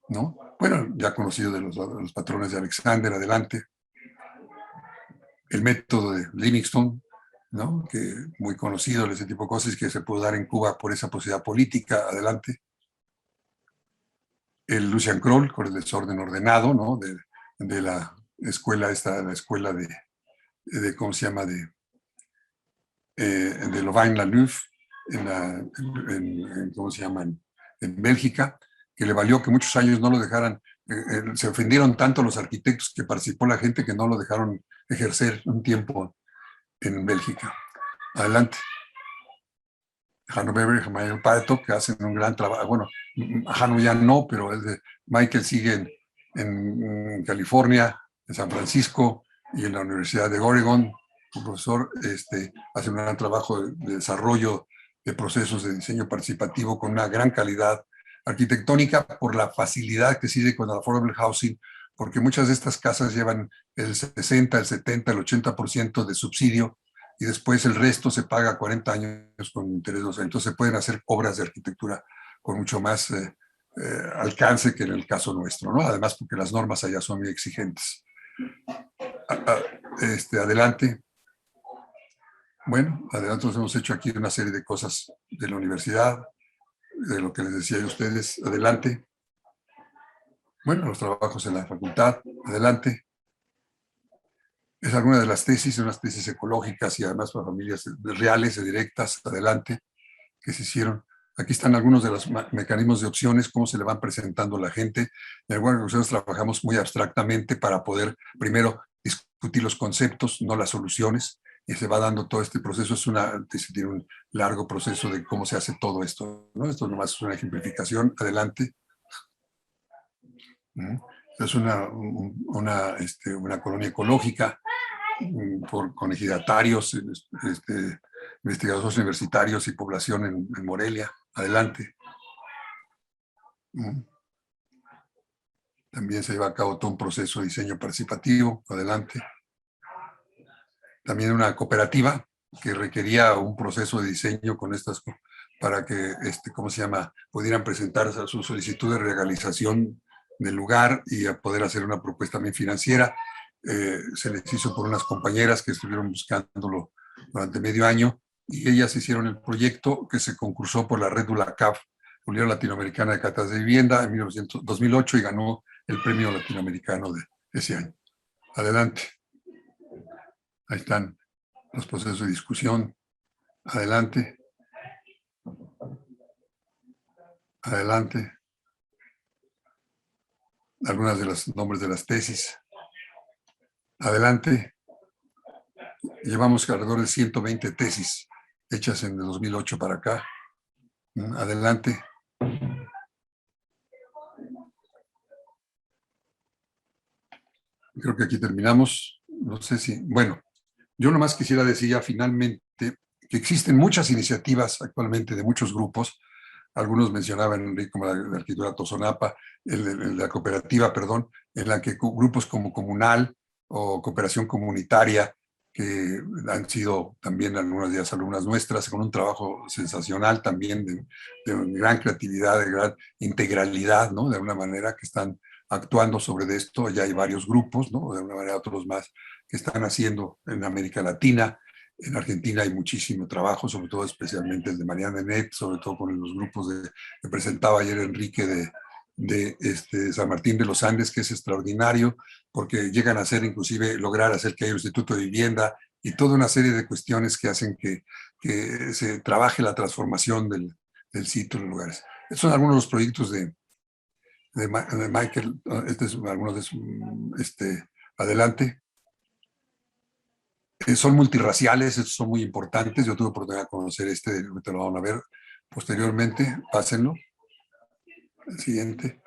¿No? Bueno, ya conocido de los patrones de Alexander, adelante. El método de Livingstone, ¿no? Que muy conocido, ese tipo de cosas que se pudo dar en Cuba por esa posibilidad política. Adelante. El Lucian Kroll, con el desorden ordenado, ¿no? De la escuela la escuela ¿cómo se llama? De Louvain-la-Neuve, ¿cómo se llama? En Bélgica, que le valió que muchos años no lo dejaran, se ofendieron tanto los arquitectos que participó la gente que no lo dejaron ejercer un tiempo en Bélgica. Adelante. Hanno Weber y Michael Paeto, que hacen un gran trabajo. Bueno, Hanno ya no, pero Michael sigue en California, en San Francisco y en la Universidad de Oregon. Un profesor hace un gran trabajo de desarrollo de procesos de diseño participativo con una gran calidad arquitectónica por la facilidad que sirve con el affordable housing, porque muchas de estas casas llevan el 60, el 70, el 80% de subsidio, y después el resto se paga 40 años con interés. Entonces se pueden hacer obras de arquitectura con mucho más alcance que en el caso nuestro, ¿no? Además, porque las normas allá son muy exigentes. Adelante. Bueno, adelante, nos hemos hecho aquí una serie de cosas de la universidad, de lo que les decía a ustedes. Adelante. Bueno, los trabajos en la facultad. Adelante. Es alguna de las tesis, unas tesis ecológicas y además para familias reales y directas. Adelante, que se hicieron. Aquí están algunos de los mecanismos de opciones, cómo se le van presentando a la gente. Bueno, nosotros trabajamos muy abstractamente para poder primero discutir los conceptos, no las soluciones, y se va dando todo este proceso. Tiene un largo proceso de cómo se hace todo esto, ¿no? Esto nomás es una ejemplificación. Adelante. Es una colonia ecológica con ejidatarios, investigadores universitarios y población en Morelia. Adelante. También se lleva a cabo todo un proceso de diseño participativo. Adelante. También una cooperativa que requería un proceso de diseño con estas, para que, ¿cómo se llama?, pudieran presentar su solicitud de legalización del lugar y a poder hacer una propuesta también financiera. Se les hizo por unas compañeras que estuvieron buscándolo durante medio año y ellas hicieron el proyecto que se concursó por la red ULACAF, Unión Latinoamericana de Catas de Vivienda, en 2008 y ganó el premio latinoamericano de ese año. Adelante. Ahí están los procesos de discusión. Adelante. Adelante. Algunos de los nombres de las tesis. Adelante. Llevamos alrededor de 120 tesis hechas en el 2008 para acá. Adelante. Creo que aquí terminamos. No sé si... Bueno, yo nomás quisiera decir ya finalmente que existen muchas iniciativas actualmente de muchos grupos. Algunos mencionaban, como la arquitectura Tozonapa, la cooperativa, perdón, en la que grupos como Comunal o Cooperación Comunitaria, que han sido también algunas de las alumnas nuestras, con un trabajo sensacional también de gran creatividad, de gran integralidad, ¿no? De alguna manera que están actuando sobre esto. Ya hay varios grupos, ¿no? De alguna manera otros más que están haciendo en América Latina. En Argentina hay muchísimo trabajo, sobre todo especialmente el de Mariana Net, sobre todo con los grupos que presentaba ayer Enrique de San Martín de los Andes, que es extraordinario, porque llegan a hacer inclusive lograr hacer que haya un instituto de vivienda y toda una serie de cuestiones que hacen que se trabaje la transformación del sitio en los lugares. Estos son algunos de los proyectos de Michael, algunos de adelante. Son multirraciales, son muy importantes. Yo tuve oportunidad de conocer te lo van a ver posteriormente. Pásenlo. El siguiente.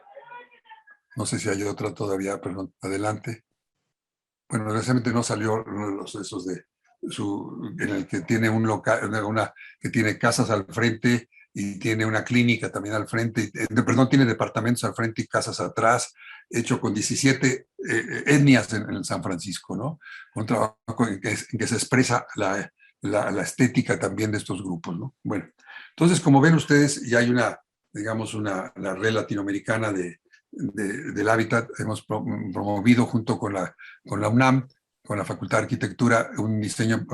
No sé si hay otra todavía, perdón. Adelante. Bueno, desgraciadamente no salió uno de los esos en el que tiene un local, que tiene casas al frente y tiene una clínica también al frente, perdón, tiene departamentos al frente y casas atrás, hecho con 17 etnias en San Francisco, ¿no? Un trabajo en que se expresa la estética también de estos grupos, ¿no? Bueno, entonces, como ven ustedes, ya hay digamos, la red latinoamericana del hábitat. Hemos promovido junto con la UNAM, con la Facultad de Arquitectura, un diseño,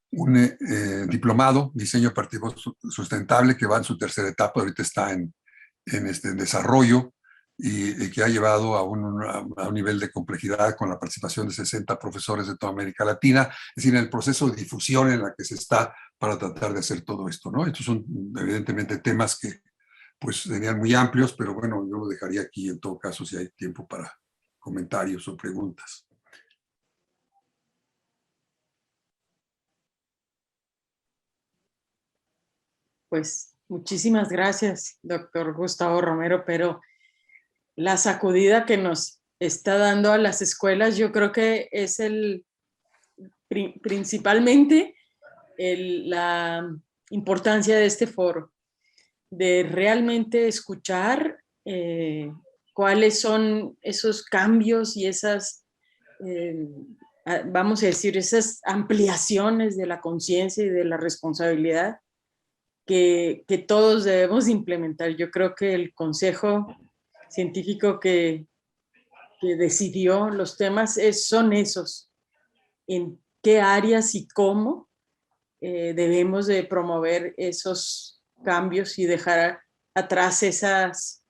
un diplomado, diseño participativo sustentable, que va en su tercera etapa, ahorita está en desarrollo, y que ha llevado a un nivel de complejidad con la participación de 60 profesores de toda América Latina, es decir, en el proceso de difusión en la que se está para tratar de hacer todo esto, ¿no? Estos son evidentemente temas que pues serían muy amplios, pero bueno, yo lo dejaría aquí en todo caso si hay tiempo para comentarios o preguntas. Pues muchísimas gracias, doctor Gustavo Romero, pero la sacudida que nos está dando a las escuelas, yo creo que es principalmente la importancia de este foro, de realmente escuchar cuáles son esos cambios y esas, vamos a decir, esas ampliaciones de la conciencia y de la responsabilidad que todos debemos implementar. Yo creo que el consejo científico que decidió los temas son esos, en qué áreas y cómo debemos de promover esos cambios y dejar atrás esas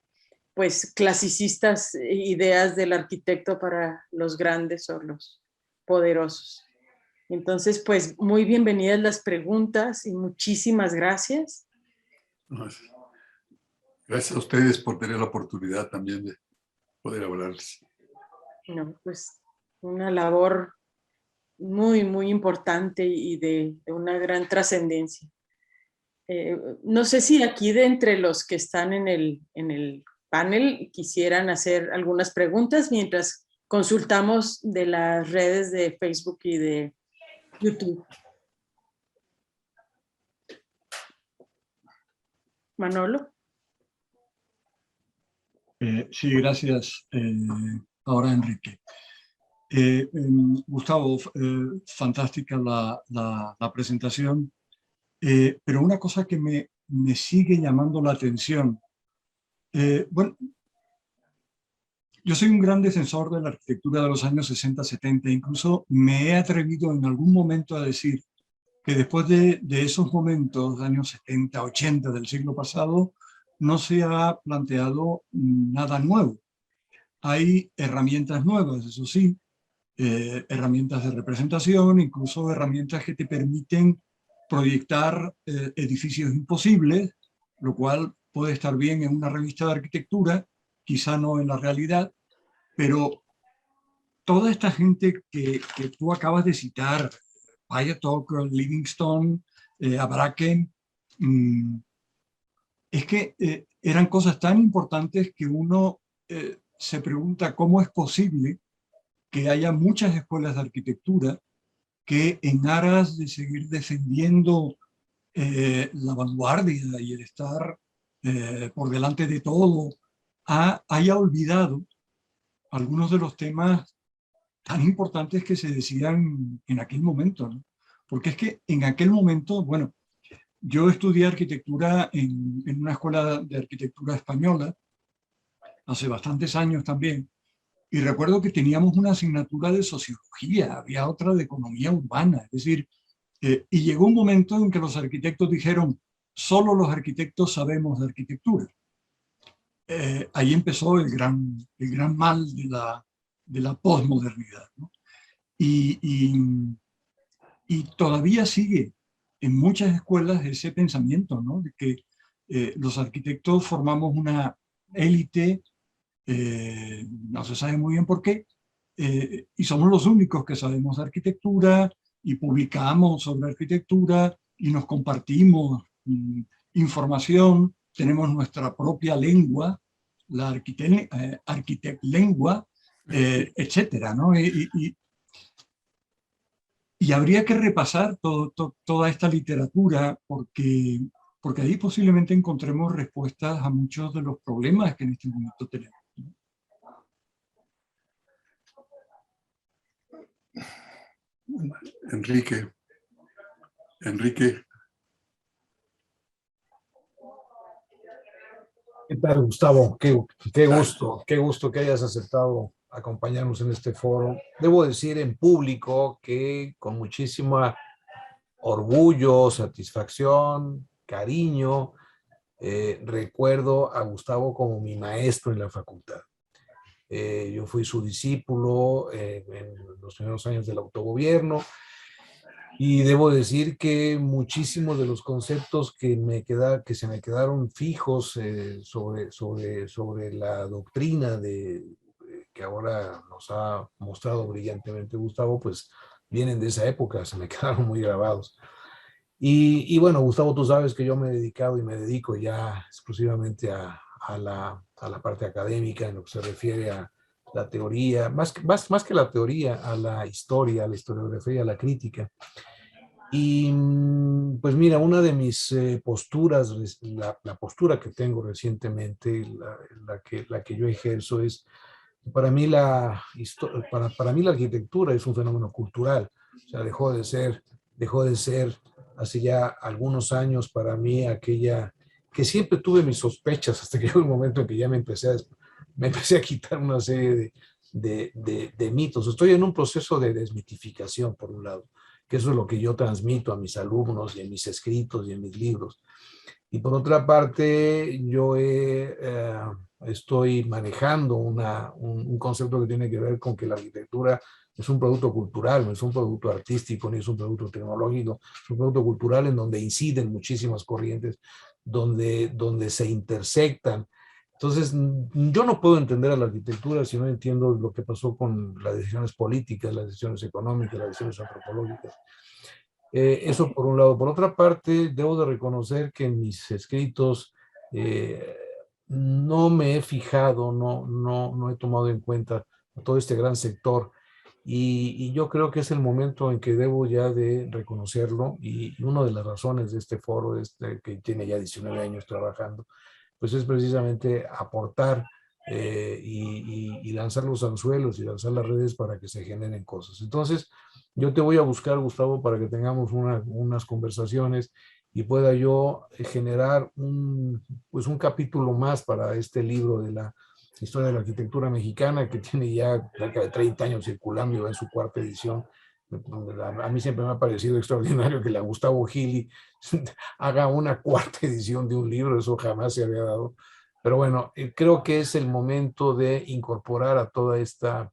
pues clasicistas ideas del arquitecto para los grandes o los poderosos. Entonces, pues muy bienvenidas las preguntas y muchísimas gracias. Gracias a ustedes por tener la oportunidad también de poder hablarles. No, pues una labor muy, muy importante y de una gran trascendencia. No sé si aquí de entre los que están en el panel quisieran hacer algunas preguntas mientras consultamos de las redes de Facebook y de YouTube. Manolo. Sí, gracias. Ahora Enrique. Gustavo, fantástica la presentación, pero una cosa que me sigue llamando la atención. Bueno, yo soy un gran defensor de la arquitectura de los años 60-70, incluso me he atrevido en algún momento a decir que después de esos momentos, años 70, 80 del siglo pasado, no se ha planteado nada nuevo. Hay herramientas nuevas, eso sí, herramientas de representación, incluso herramientas que te permiten proyectar edificios imposibles, lo cual puede estar bien en una revista de arquitectura, quizá no en la realidad, pero toda esta gente que tú acabas de citar, Pyatt, Livingstone, Abraken, es que eran cosas tan importantes que uno se pregunta cómo es posible que haya muchas escuelas de arquitectura que en aras de seguir defendiendo la vanguardia y el estar por delante de todo, haya olvidado algunos de los temas tan importantes que se decían en aquel momento, ¿no? Porque es que en aquel momento, bueno, yo estudié arquitectura en una escuela de arquitectura española, hace bastantes años también, y recuerdo que teníamos una asignatura de sociología, había otra de economía urbana, es decir, y llegó un momento en que los arquitectos dijeron, solo los arquitectos sabemos de arquitectura. Ahí empezó el gran mal de la posmodernidad, ¿no? Y todavía sigue en muchas escuelas ese pensamiento, ¿no? De que los arquitectos formamos una élite, no se sabe muy bien por qué, y somos los únicos que sabemos de arquitectura y publicamos sobre arquitectura y nos compartimos información, tenemos nuestra propia lengua, la arquitect lengua, etcétera, ¿no? Y habría que repasar toda esta literatura porque ahí posiblemente encontremos respuestas a muchos de los problemas que en este momento tenemos. Enrique. ¿Qué tal, Gustavo? Qué gusto que hayas aceptado acompañarnos en este foro. Debo decir en público que con muchísimo orgullo, satisfacción, cariño, recuerdo a Gustavo como mi maestro en la facultad. Yo fui su discípulo en los primeros años del autogobierno y debo decir que muchísimos de los conceptos que se me quedaron fijos sobre la doctrina que ahora nos ha mostrado brillantemente Gustavo, pues vienen de esa época, se me quedaron muy grabados. Y bueno, Gustavo, tú sabes que yo me he dedicado y me dedico ya exclusivamente a la parte académica en lo que se refiere a la teoría, más que la teoría, a la historia, a la historiografía, a la crítica. Y pues mira, una de mis posturas, la postura que tengo recientemente, la que yo ejerzo es, para mí la arquitectura es un fenómeno cultural, o sea, dejó de ser hace ya algunos años para mí aquella que siempre tuve mis sospechas hasta que llegó el momento en que ya me empecé a quitar una serie de mitos. Estoy en un proceso de desmitificación, por un lado, que eso es lo que yo transmito a mis alumnos y en mis escritos y en mis libros. Y por otra parte, yo estoy manejando un concepto que tiene que ver con que la arquitectura es un producto cultural, no es un producto artístico, ni es un producto tecnológico, es un producto cultural en donde inciden muchísimas corrientes, donde se intersectan. Entonces, yo no puedo entender a la arquitectura si no entiendo lo que pasó con las decisiones políticas, las decisiones económicas, las decisiones antropológicas. Eso por un lado. Por otra parte, debo de reconocer que en mis escritos no me he fijado, no he tomado en cuenta todo este gran sector y yo creo que es el momento en que debo ya de reconocerlo y una de las razones de este foro, que tiene ya 19 años trabajando, pues es precisamente aportar y lanzar los anzuelos y lanzar las redes para que se generen cosas. Entonces, yo te voy a buscar, Gustavo, para que tengamos unas conversaciones y pueda yo generar pues un capítulo más para este libro de la historia de la arquitectura mexicana, que tiene ya cerca de 30 años circulando y va en su cuarta edición. A mí siempre me ha parecido extraordinario que la Gustavo Gili haga una cuarta edición de un libro, eso jamás se había dado. Pero bueno, creo que es el momento de incorporar a toda esta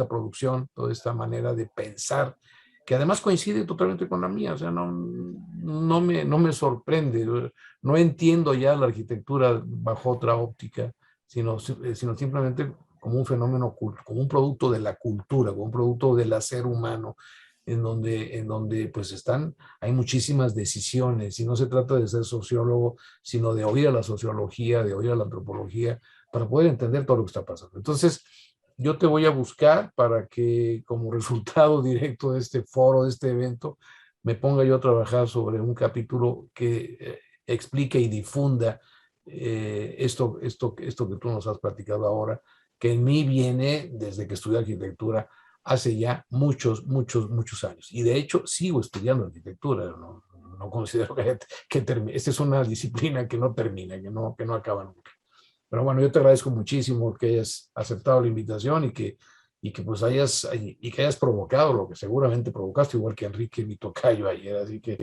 producción, toda esta manera de pensar, que además coincide totalmente con la mía, o sea, no me sorprende, no entiendo ya la arquitectura bajo otra óptica, sino simplemente como un fenómeno, como un producto de la cultura, como un producto del hacer humano, en donde pues hay muchísimas decisiones, y no se trata de ser sociólogo, sino de oír a la sociología, de oír a la antropología, para poder entender todo lo que está pasando. Entonces, yo te voy a buscar para que como resultado directo de este foro, de este evento, me ponga yo a trabajar sobre un capítulo que explique y difunda esto que tú nos has platicado ahora, que en mí viene desde que estudié arquitectura hace ya muchos años. Y de hecho sigo estudiando arquitectura, no considero que termine. Esta es una disciplina que no termina, que no acaba nunca. Pero bueno, yo te agradezco muchísimo que hayas aceptado la invitación y que pues hayas provocado lo que seguramente provocaste, igual que Enrique, mi tocayo ayer. Así que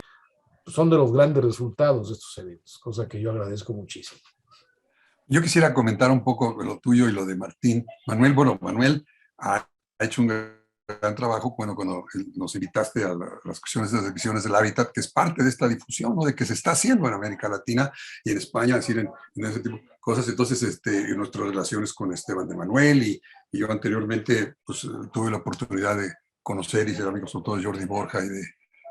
son de los grandes resultados de estos eventos, cosa que yo agradezco muchísimo. Yo quisiera comentar un poco lo tuyo y lo de Martín. Manuel, bueno, Manuel ha hecho un gran trabajo cuando nos invitaste a las cuestiones de las divisiones del hábitat, que es parte de esta difusión, ¿no? De que se está haciendo en América Latina y en España, es decir, en ese tipo de cosas. Entonces, en nuestras relaciones con Esteban de Manuel y yo anteriormente, pues tuve la oportunidad de conocer y ser amigos sobre todo de Jordi Borja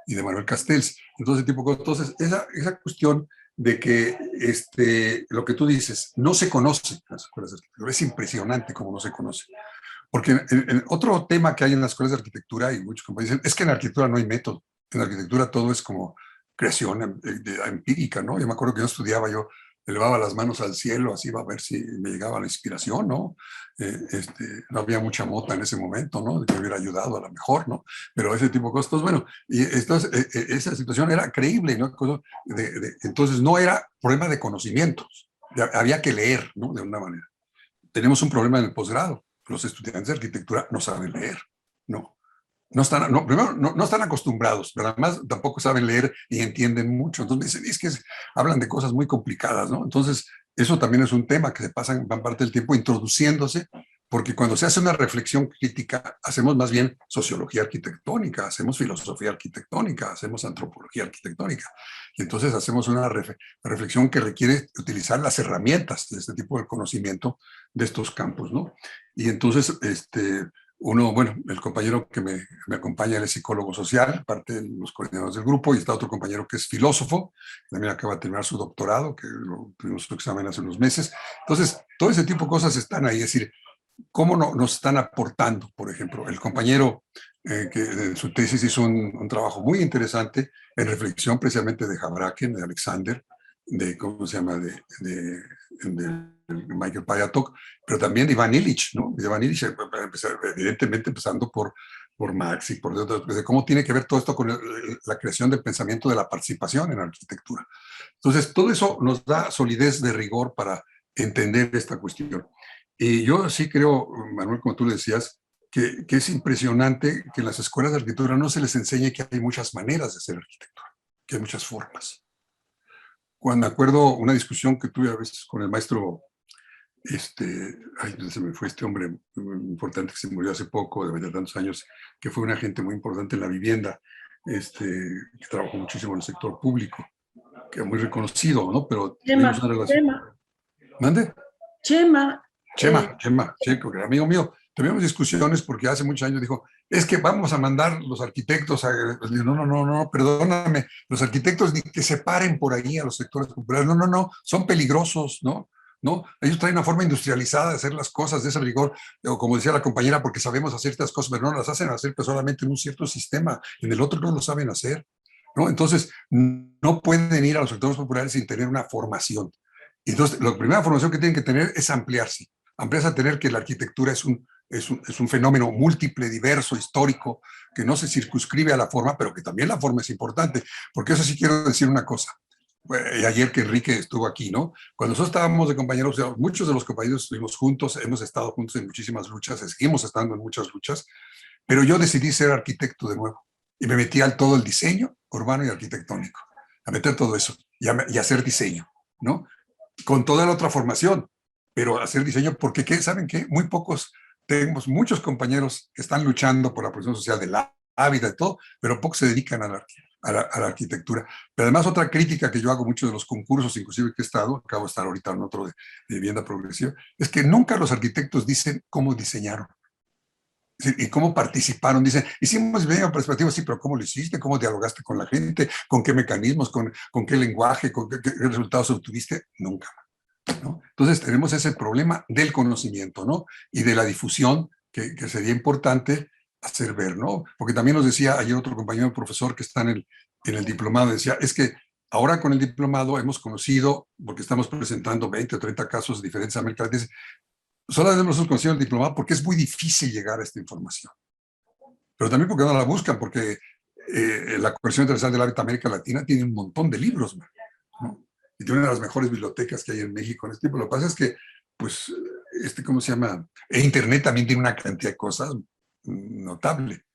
y de Manuel Castells. Entonces, tipo de cosas. Entonces, esa cuestión de que lo que tú dices, no se conoce las escuelas de arquitectura, es impresionante cómo no se conoce. Porque en otro tema que hay en las escuelas de arquitectura, y muchos compañeros dicen, es que en la arquitectura no hay método, en la arquitectura todo es como creación empírica, ¿no? Yo me acuerdo que yo estudiaba, yo elevaba las manos al cielo, así iba a ver si me llegaba la inspiración, ¿no? No había mucha mota en ese momento, ¿no? Que me hubiera ayudado a lo mejor, ¿no? Pero ese tipo de cosas, entonces, bueno, y esa situación era creíble, ¿no? Entonces no era problema de conocimientos, había que leer, ¿no? De una manera. Tenemos un problema en el posgrado, los estudiantes de arquitectura no saben leer, ¿no? Primero, no están acostumbrados, pero además tampoco saben leer y entienden mucho. Entonces dicen, es que hablan de cosas muy complicadas, ¿no? Entonces, eso también es un tema que van parte del tiempo introduciéndose, porque cuando se hace una reflexión crítica, hacemos más bien sociología arquitectónica, hacemos filosofía arquitectónica, hacemos antropología arquitectónica. Y entonces hacemos una reflexión que requiere utilizar las herramientas de este tipo de conocimiento de estos campos, ¿no? Y entonces, bueno, el compañero que me acompaña, él es psicólogo social, parte de los coordinadores del grupo, y está otro compañero que es filósofo, que también acaba de terminar su doctorado, que tuvimos su examen hace unos meses. Entonces, todo ese tipo de cosas están ahí, es decir, ¿cómo nos están aportando? Por ejemplo, el compañero que en su tesis hizo un trabajo muy interesante en reflexión precisamente de Habraken, de Alexander, ¿cómo se llama? De Michael Payatok, pero también de Ivan Illich, ¿no? De Ivan Illich, evidentemente empezando por por Marx y por otros, de cómo tiene que ver todo esto con la creación del pensamiento de la participación en la arquitectura. Entonces, todo eso nos da solidez de rigor para entender esta cuestión. Y yo sí creo, Manuel, como tú le decías, que es impresionante que en las escuelas de arquitectura no se les enseñe que hay muchas maneras de hacer arquitectura, que hay muchas formas. Cuando me acuerdo una discusión que tuve a veces con el maestro, ay, no se me fue este hombre muy importante que se murió hace poco, de tantos años, que fue un agente muy importante en la vivienda, que trabajó muchísimo en el sector público, que es muy reconocido, ¿no? Pero Chema, teníamos una relación. Chema, ¿Mande? Chema, Chema, Checo, que era amigo mío. Tuvimos discusiones porque hace muchos años dijo, es que vamos a mandar los arquitectos a... No, perdóname, los arquitectos ni que se paren por ahí a los sectores populares, no, son peligrosos, ¿no? ¿No? Ellos traen una forma industrializada de hacer las cosas, de ese rigor, o como decía la compañera, porque sabemos hacer ciertas cosas, pero no las hacen hacer solamente en un cierto sistema, en el otro no lo saben hacer, ¿no? Entonces, no pueden ir a los sectores populares sin tener una formación. Entonces, la primera formación que tienen que tener es ampliarse a tener que la arquitectura es un fenómeno múltiple, diverso, histórico, que no se circunscribe a la forma, pero que también la forma es importante, porque eso sí quiero decir una cosa. Ayer que Enrique estuvo aquí, ¿no? Cuando nosotros estábamos de compañeros, muchos de los compañeros estuvimos juntos, hemos estado juntos en muchísimas luchas, seguimos estando en muchas luchas, pero yo decidí ser arquitecto de nuevo y me metí al todo el diseño urbano y arquitectónico, a meter todo eso y a hacer diseño, ¿no? Con toda la otra formación, pero hacer diseño, porque ¿saben qué? Muy pocos, tenemos muchos compañeros que están luchando por la protección social de la vida y todo, pero pocos se dedican a la arquitectura. Pero además otra crítica que yo hago mucho de los concursos, inclusive que he estado, acabo de estar ahorita en otro de vivienda progresiva, es que nunca los arquitectos dicen cómo diseñaron. Y cómo participaron, dicen, hicimos bien participativo, sí, pero ¿cómo lo hiciste? ¿Cómo dialogaste con la gente? ¿Con qué mecanismos? ¿Con qué lenguaje? ¿Con qué resultados obtuviste? Nunca. ¿No? Entonces tenemos ese problema del conocimiento, ¿no? Y de la difusión que sería importante hacer ver, ¿no? Porque también nos decía ayer otro compañero profesor que está en el diplomado, decía, es que ahora con el diplomado hemos conocido, porque estamos presentando 20 o 30 casos diferentes a América Latina, solo hemos conocido el diplomado porque es muy difícil llegar a esta información. Pero también porque no la buscan, porque la Cooperación Internacional del Hábitat de América Latina tiene un montón de libros, ¿no? Y tiene una de las mejores bibliotecas que hay en México en este tipo. Lo que pasa es que, pues, ¿cómo se llama? Internet también tiene una cantidad de cosas notable.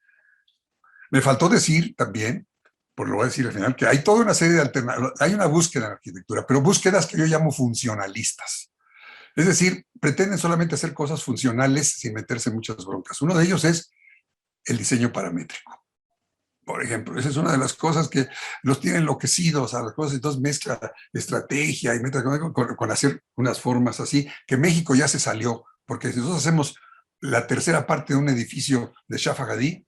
Me faltó decir también, por lo voy a decir al final, que hay toda una serie de alternativas, hay una búsqueda en la arquitectura, pero búsquedas que yo llamo funcionalistas. Es decir, pretenden solamente hacer cosas funcionales sin meterse en muchas broncas. Uno de ellos es el diseño paramétrico. Por ejemplo, esa es una de las cosas que los tiene enloquecidos a las cosas, entonces mezcla estrategia y mezcla con hacer unas formas así, que México ya se salió, porque si nosotros hacemos la tercera parte de un edificio de Shah Jahan,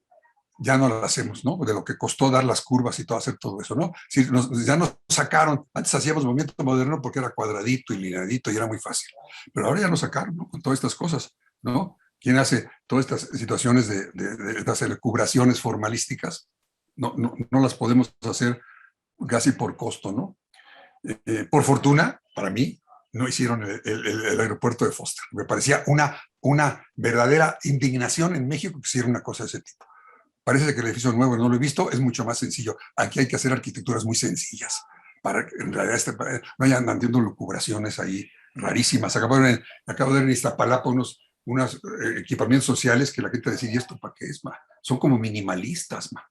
ya no lo hacemos, ¿no? De lo que costó dar las curvas y todo, hacer todo eso, ¿no? Si ya nos sacaron, antes hacíamos movimiento moderno porque era cuadradito y lineadito y era muy fácil, pero ahora ya nos sacaron, ¿no? Con todas estas cosas, ¿no? ¿Quién hace todas estas situaciones de estas elucubraciones formalísticas? No las podemos hacer casi por costo, ¿no? Por fortuna, para mí, no hicieron el aeropuerto de Foster. Me parecía una verdadera indignación en México que hiciera una cosa de ese tipo. Parece que el edificio nuevo no lo he visto, es mucho más sencillo. Aquí hay que hacer arquitecturas muy sencillas para que en realidad no vayan haciendo lucubraciones ahí rarísimas. Acabo de ver en Iztapalapa unos equipamientos sociales que la gente decía, ¿y esto para qué es? Ma? Son como minimalistas, ma.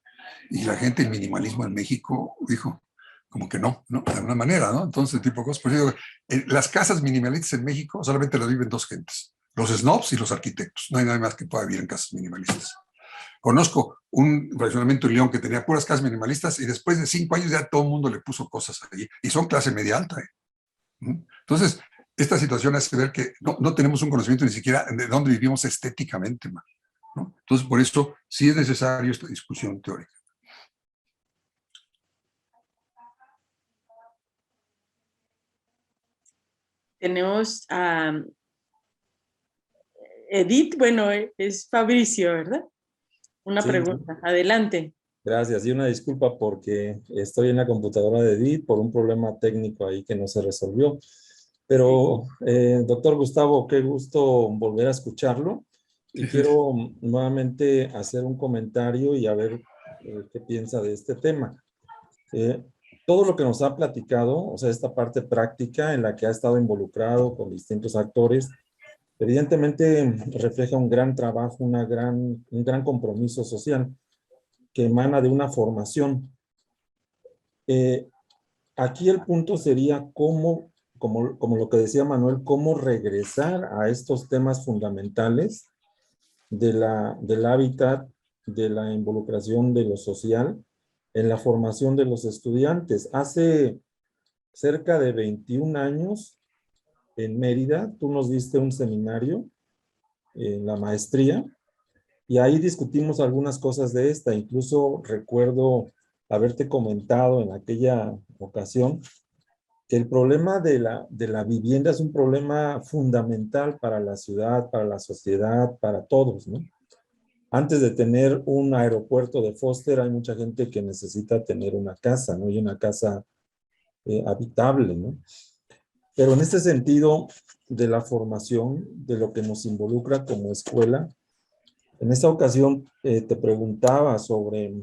Y la gente, el minimalismo en México, dijo, como que no, de alguna manera, ¿no? Entonces, tipo de cosas. Por eso, las casas minimalistas en México solamente las viven dos gentes, los snobs y los arquitectos. No hay nada más que pueda vivir en casas minimalistas. Conozco un fraccionamiento en León que tenía puras casas minimalistas y después de 5 años ya todo el mundo le puso cosas allí. Y son clase media alta. Entonces, esta situación hace ver que no tenemos un conocimiento ni siquiera de dónde vivimos estéticamente, ¿no? Entonces, por eso sí es necesario esta discusión teórica. Tenemos a Edith, bueno, es Fabricio, ¿verdad? Una pregunta, adelante. Gracias, y una disculpa porque estoy en la computadora de Edith por un problema técnico ahí que no se resolvió. Pero, doctor Gustavo, qué gusto volver a escucharlo. y quiero nuevamente hacer un comentario y a ver qué piensa de este tema. Todo lo que nos ha platicado, o sea, esta parte práctica en la que ha estado involucrado con distintos actores, evidentemente refleja un gran trabajo, un gran compromiso social que emana de una formación. Aquí el punto sería cómo, como lo que decía Manuel, cómo regresar a estos temas fundamentales del hábitat, de la involucración de lo social en la formación de los estudiantes. Hace cerca de 21 años en Mérida, tú nos diste un seminario en la maestría y ahí discutimos algunas cosas de esta. Incluso recuerdo haberte comentado en aquella ocasión que el problema de la vivienda es un problema fundamental para la ciudad, para la sociedad, para todos, ¿no? Antes de tener un aeropuerto de Foster, hay mucha gente que necesita tener una casa, ¿no? Y una casa habitable, ¿no? Pero en este sentido de la formación, de lo que nos involucra como escuela, en esta ocasión te preguntaba sobre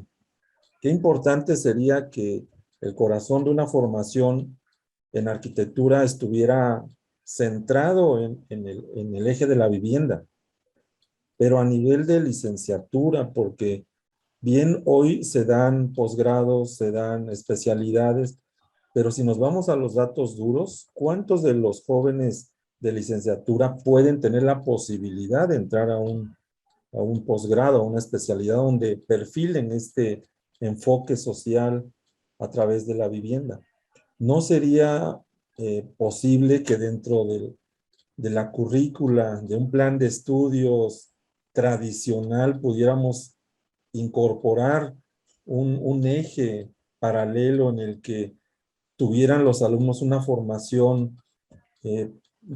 qué importante sería que el corazón de una formación en arquitectura estuviera centrado en el eje de la vivienda, pero a nivel de licenciatura, porque bien hoy se dan posgrados, se dan especialidades, pero si nos vamos a los datos duros, ¿cuántos de los jóvenes de licenciatura pueden tener la posibilidad de entrar a un posgrado, a una especialidad donde perfilen este enfoque social a través de la vivienda? ¿No sería posible que dentro de la currícula, de un plan de estudios tradicional, pudiéramos incorporar un eje paralelo en el que tuvieran los alumnos una formación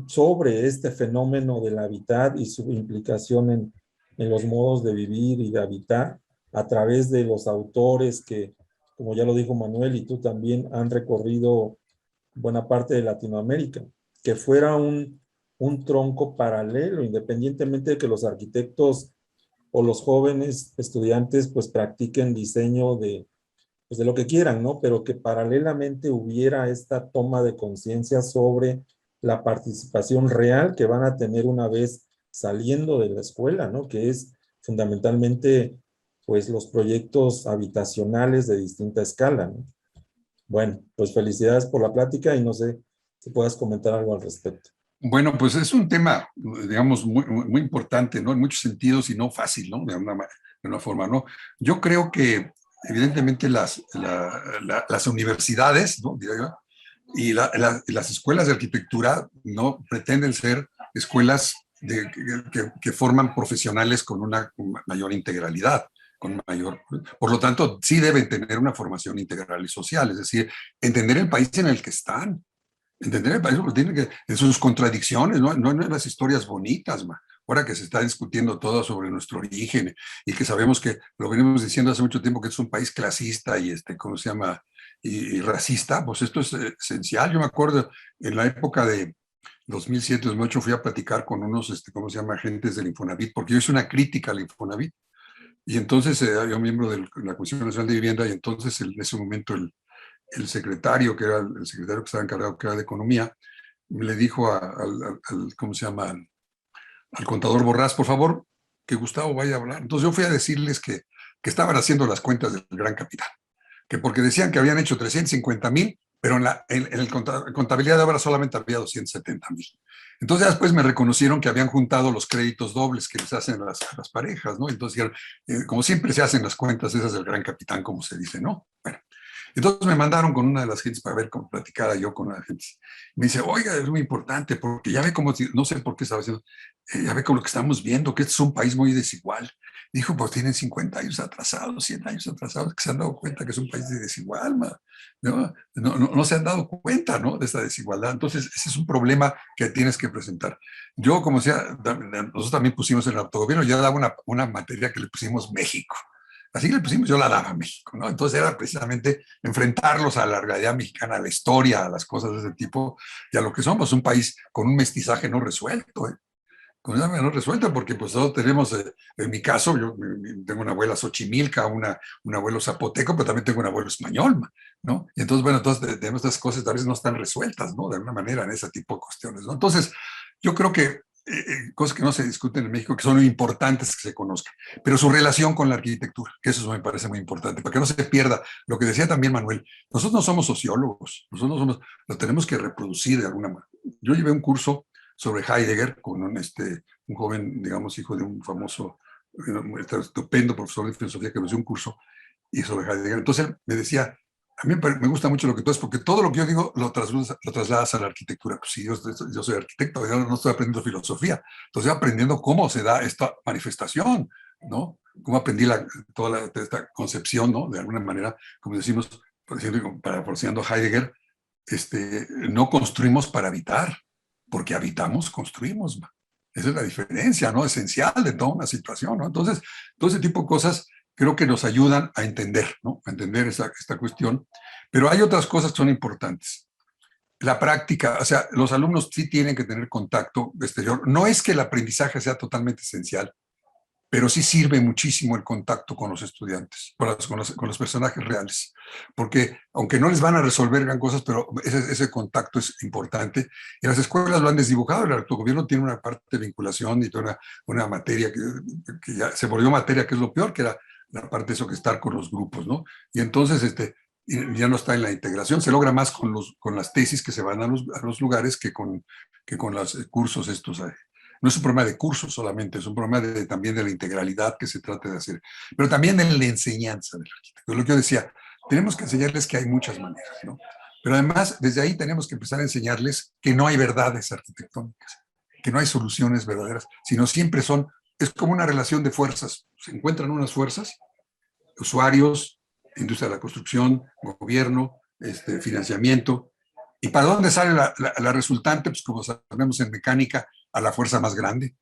sobre este fenómeno del hábitat y su implicación en los modos de vivir y de habitar a través de los autores que, como ya lo dijo Manuel y tú también, han recorrido buena parte de Latinoamérica, que fuera un tronco paralelo, independientemente de que los arquitectos o los jóvenes estudiantes pues practiquen diseño pues, de lo que quieran, ¿no? Pero que paralelamente hubiera esta toma de conciencia sobre la participación real que van a tener una vez saliendo de la escuela, ¿no? Que es fundamentalmente pues los proyectos habitacionales de distinta escala, ¿no? Bueno, pues felicidades por la plática y no sé si puedas comentar algo al respecto. Bueno, pues es un tema, digamos, muy importante, ¿no? En muchos sentidos y no fácil, ¿no? De una forma, ¿no? Yo creo que evidentemente las universidades, ¿no? Diría yo, y las escuelas de arquitectura no pretenden ser escuelas que forman profesionales con una mayor integralidad, con mayor, por lo tanto, sí deben tener una formación integral y social, es decir, entender el país en el que están, entender el país, tiene que, en sus contradicciones, no en las historias bonitas, ahora que se está discutiendo todo sobre nuestro origen y que sabemos que lo venimos diciendo hace mucho tiempo que es un país clasista y ¿cómo se llama? Y racista, pues esto es esencial. Yo me acuerdo en la época de 2007, 2008 fui a platicar con unos, ¿cómo se llama? Agentes del Infonavit, porque yo hice una crítica al Infonavit. Y entonces yo miembro de la Comisión Nacional de Vivienda y entonces en ese momento el secretario, que era el secretario que estaba encargado, que era de Economía, le dijo ¿cómo se llama? Al contador Borrás, por favor, que Gustavo vaya a hablar. Entonces yo fui a decirles que estaban haciendo las cuentas del Gran Capital, que porque decían que habían hecho 350,000, pero en contabilidad de obra solamente había 270,000. Entonces después me reconocieron que habían juntado los créditos dobles que les hacen las parejas, ¿no? Entonces, como siempre se hacen las cuentas esas del Gran Capitán, como se dice, ¿no? Bueno, entonces me mandaron con una de las gentes para ver cómo platicara yo con la gente. Me dice, oiga, es muy importante porque ya ve cómo, no sé por qué estaba haciendo, ya ve con lo que estamos viendo, que este es un país muy desigual. Dijo, pues tienen 50 años atrasados, 100 años atrasados, que se han dado cuenta que es un país de desigual, ¿no? No se han dado cuenta, ¿no? De esta desigualdad. Entonces, ese es un problema que tienes que presentar. Yo, como sea, nosotros también pusimos en el autogobierno, ya daba una materia que le pusimos México. Así le pusimos, yo la daba a México, ¿no? Entonces era precisamente enfrentarlos a la realidad mexicana, a la historia, a las cosas de ese tipo, y a lo que somos, un país con un mestizaje no resuelto, ¿eh? con una menor resuelta, porque pues todos tenemos, en mi caso, yo tengo una abuela xochimilca, un abuelo zapoteco, pero también tengo un abuelo español, ¿no? Y entonces, bueno, entonces tenemos estas cosas a veces no están resueltas, ¿no? De alguna manera en ese tipo de cuestiones, ¿no? Entonces, yo creo que cosas que no se discuten en México, que son importantes que se conozcan, pero su relación con la arquitectura, que eso me parece muy importante, para que no se pierda lo que decía también Manuel. Nosotros no somos sociólogos, nosotros somos, lo tenemos que reproducir de alguna manera. Yo llevé un curso sobre Heidegger con un joven, digamos, hijo de un famoso, estupendo profesor de filosofía que me dio un curso y sobre Heidegger. Entonces él me decía, a mí me gusta mucho lo que tú haces, porque todo lo que yo digo lo trasladas a la arquitectura. Pues sí, yo soy arquitecto, yo no estoy aprendiendo filosofía, estoy aprendiendo cómo se da esta manifestación, ¿no? Cómo aprendí toda esta concepción, ¿no? De alguna manera, como decimos, parafraseando Heidegger, no construimos para habitar, porque habitamos, construimos. Esa es la diferencia, ¿no? Esencial de toda una situación, ¿no? Entonces, todo ese tipo de cosas creo que nos ayudan a entender, ¿no? A entender esta cuestión. Pero hay otras cosas que son importantes. La práctica, o sea, los alumnos sí tienen que tener contacto exterior. No es que el aprendizaje sea totalmente esencial, pero sí sirve muchísimo el contacto con los estudiantes, con los personajes reales, porque aunque no les van a resolver gran cosas, pero ese contacto es importante. Y las escuelas lo han desdibujado, el autogobierno tiene una parte de vinculación y toda una materia que ya se volvió materia, que es lo peor, que era la parte de eso que estar con los grupos, ¿no? Y entonces ya no está en la integración, se logra más con las tesis que se van a los lugares que con los cursos estos. No es un problema de cursos solamente, es un problema también de la integralidad que se trata de hacer, pero también de la enseñanza del arquitecto. Lo que yo decía, tenemos que enseñarles que hay muchas maneras, ¿no? Pero además, desde ahí tenemos que empezar a enseñarles que no hay verdades arquitectónicas, que no hay soluciones verdaderas, sino siempre es como una relación de fuerzas. Se encuentran unas fuerzas, usuarios, industria de la construcción, gobierno, financiamiento. ¿Y para dónde sale la resultante? Pues como sabemos en mecánica, a la fuerza más grande,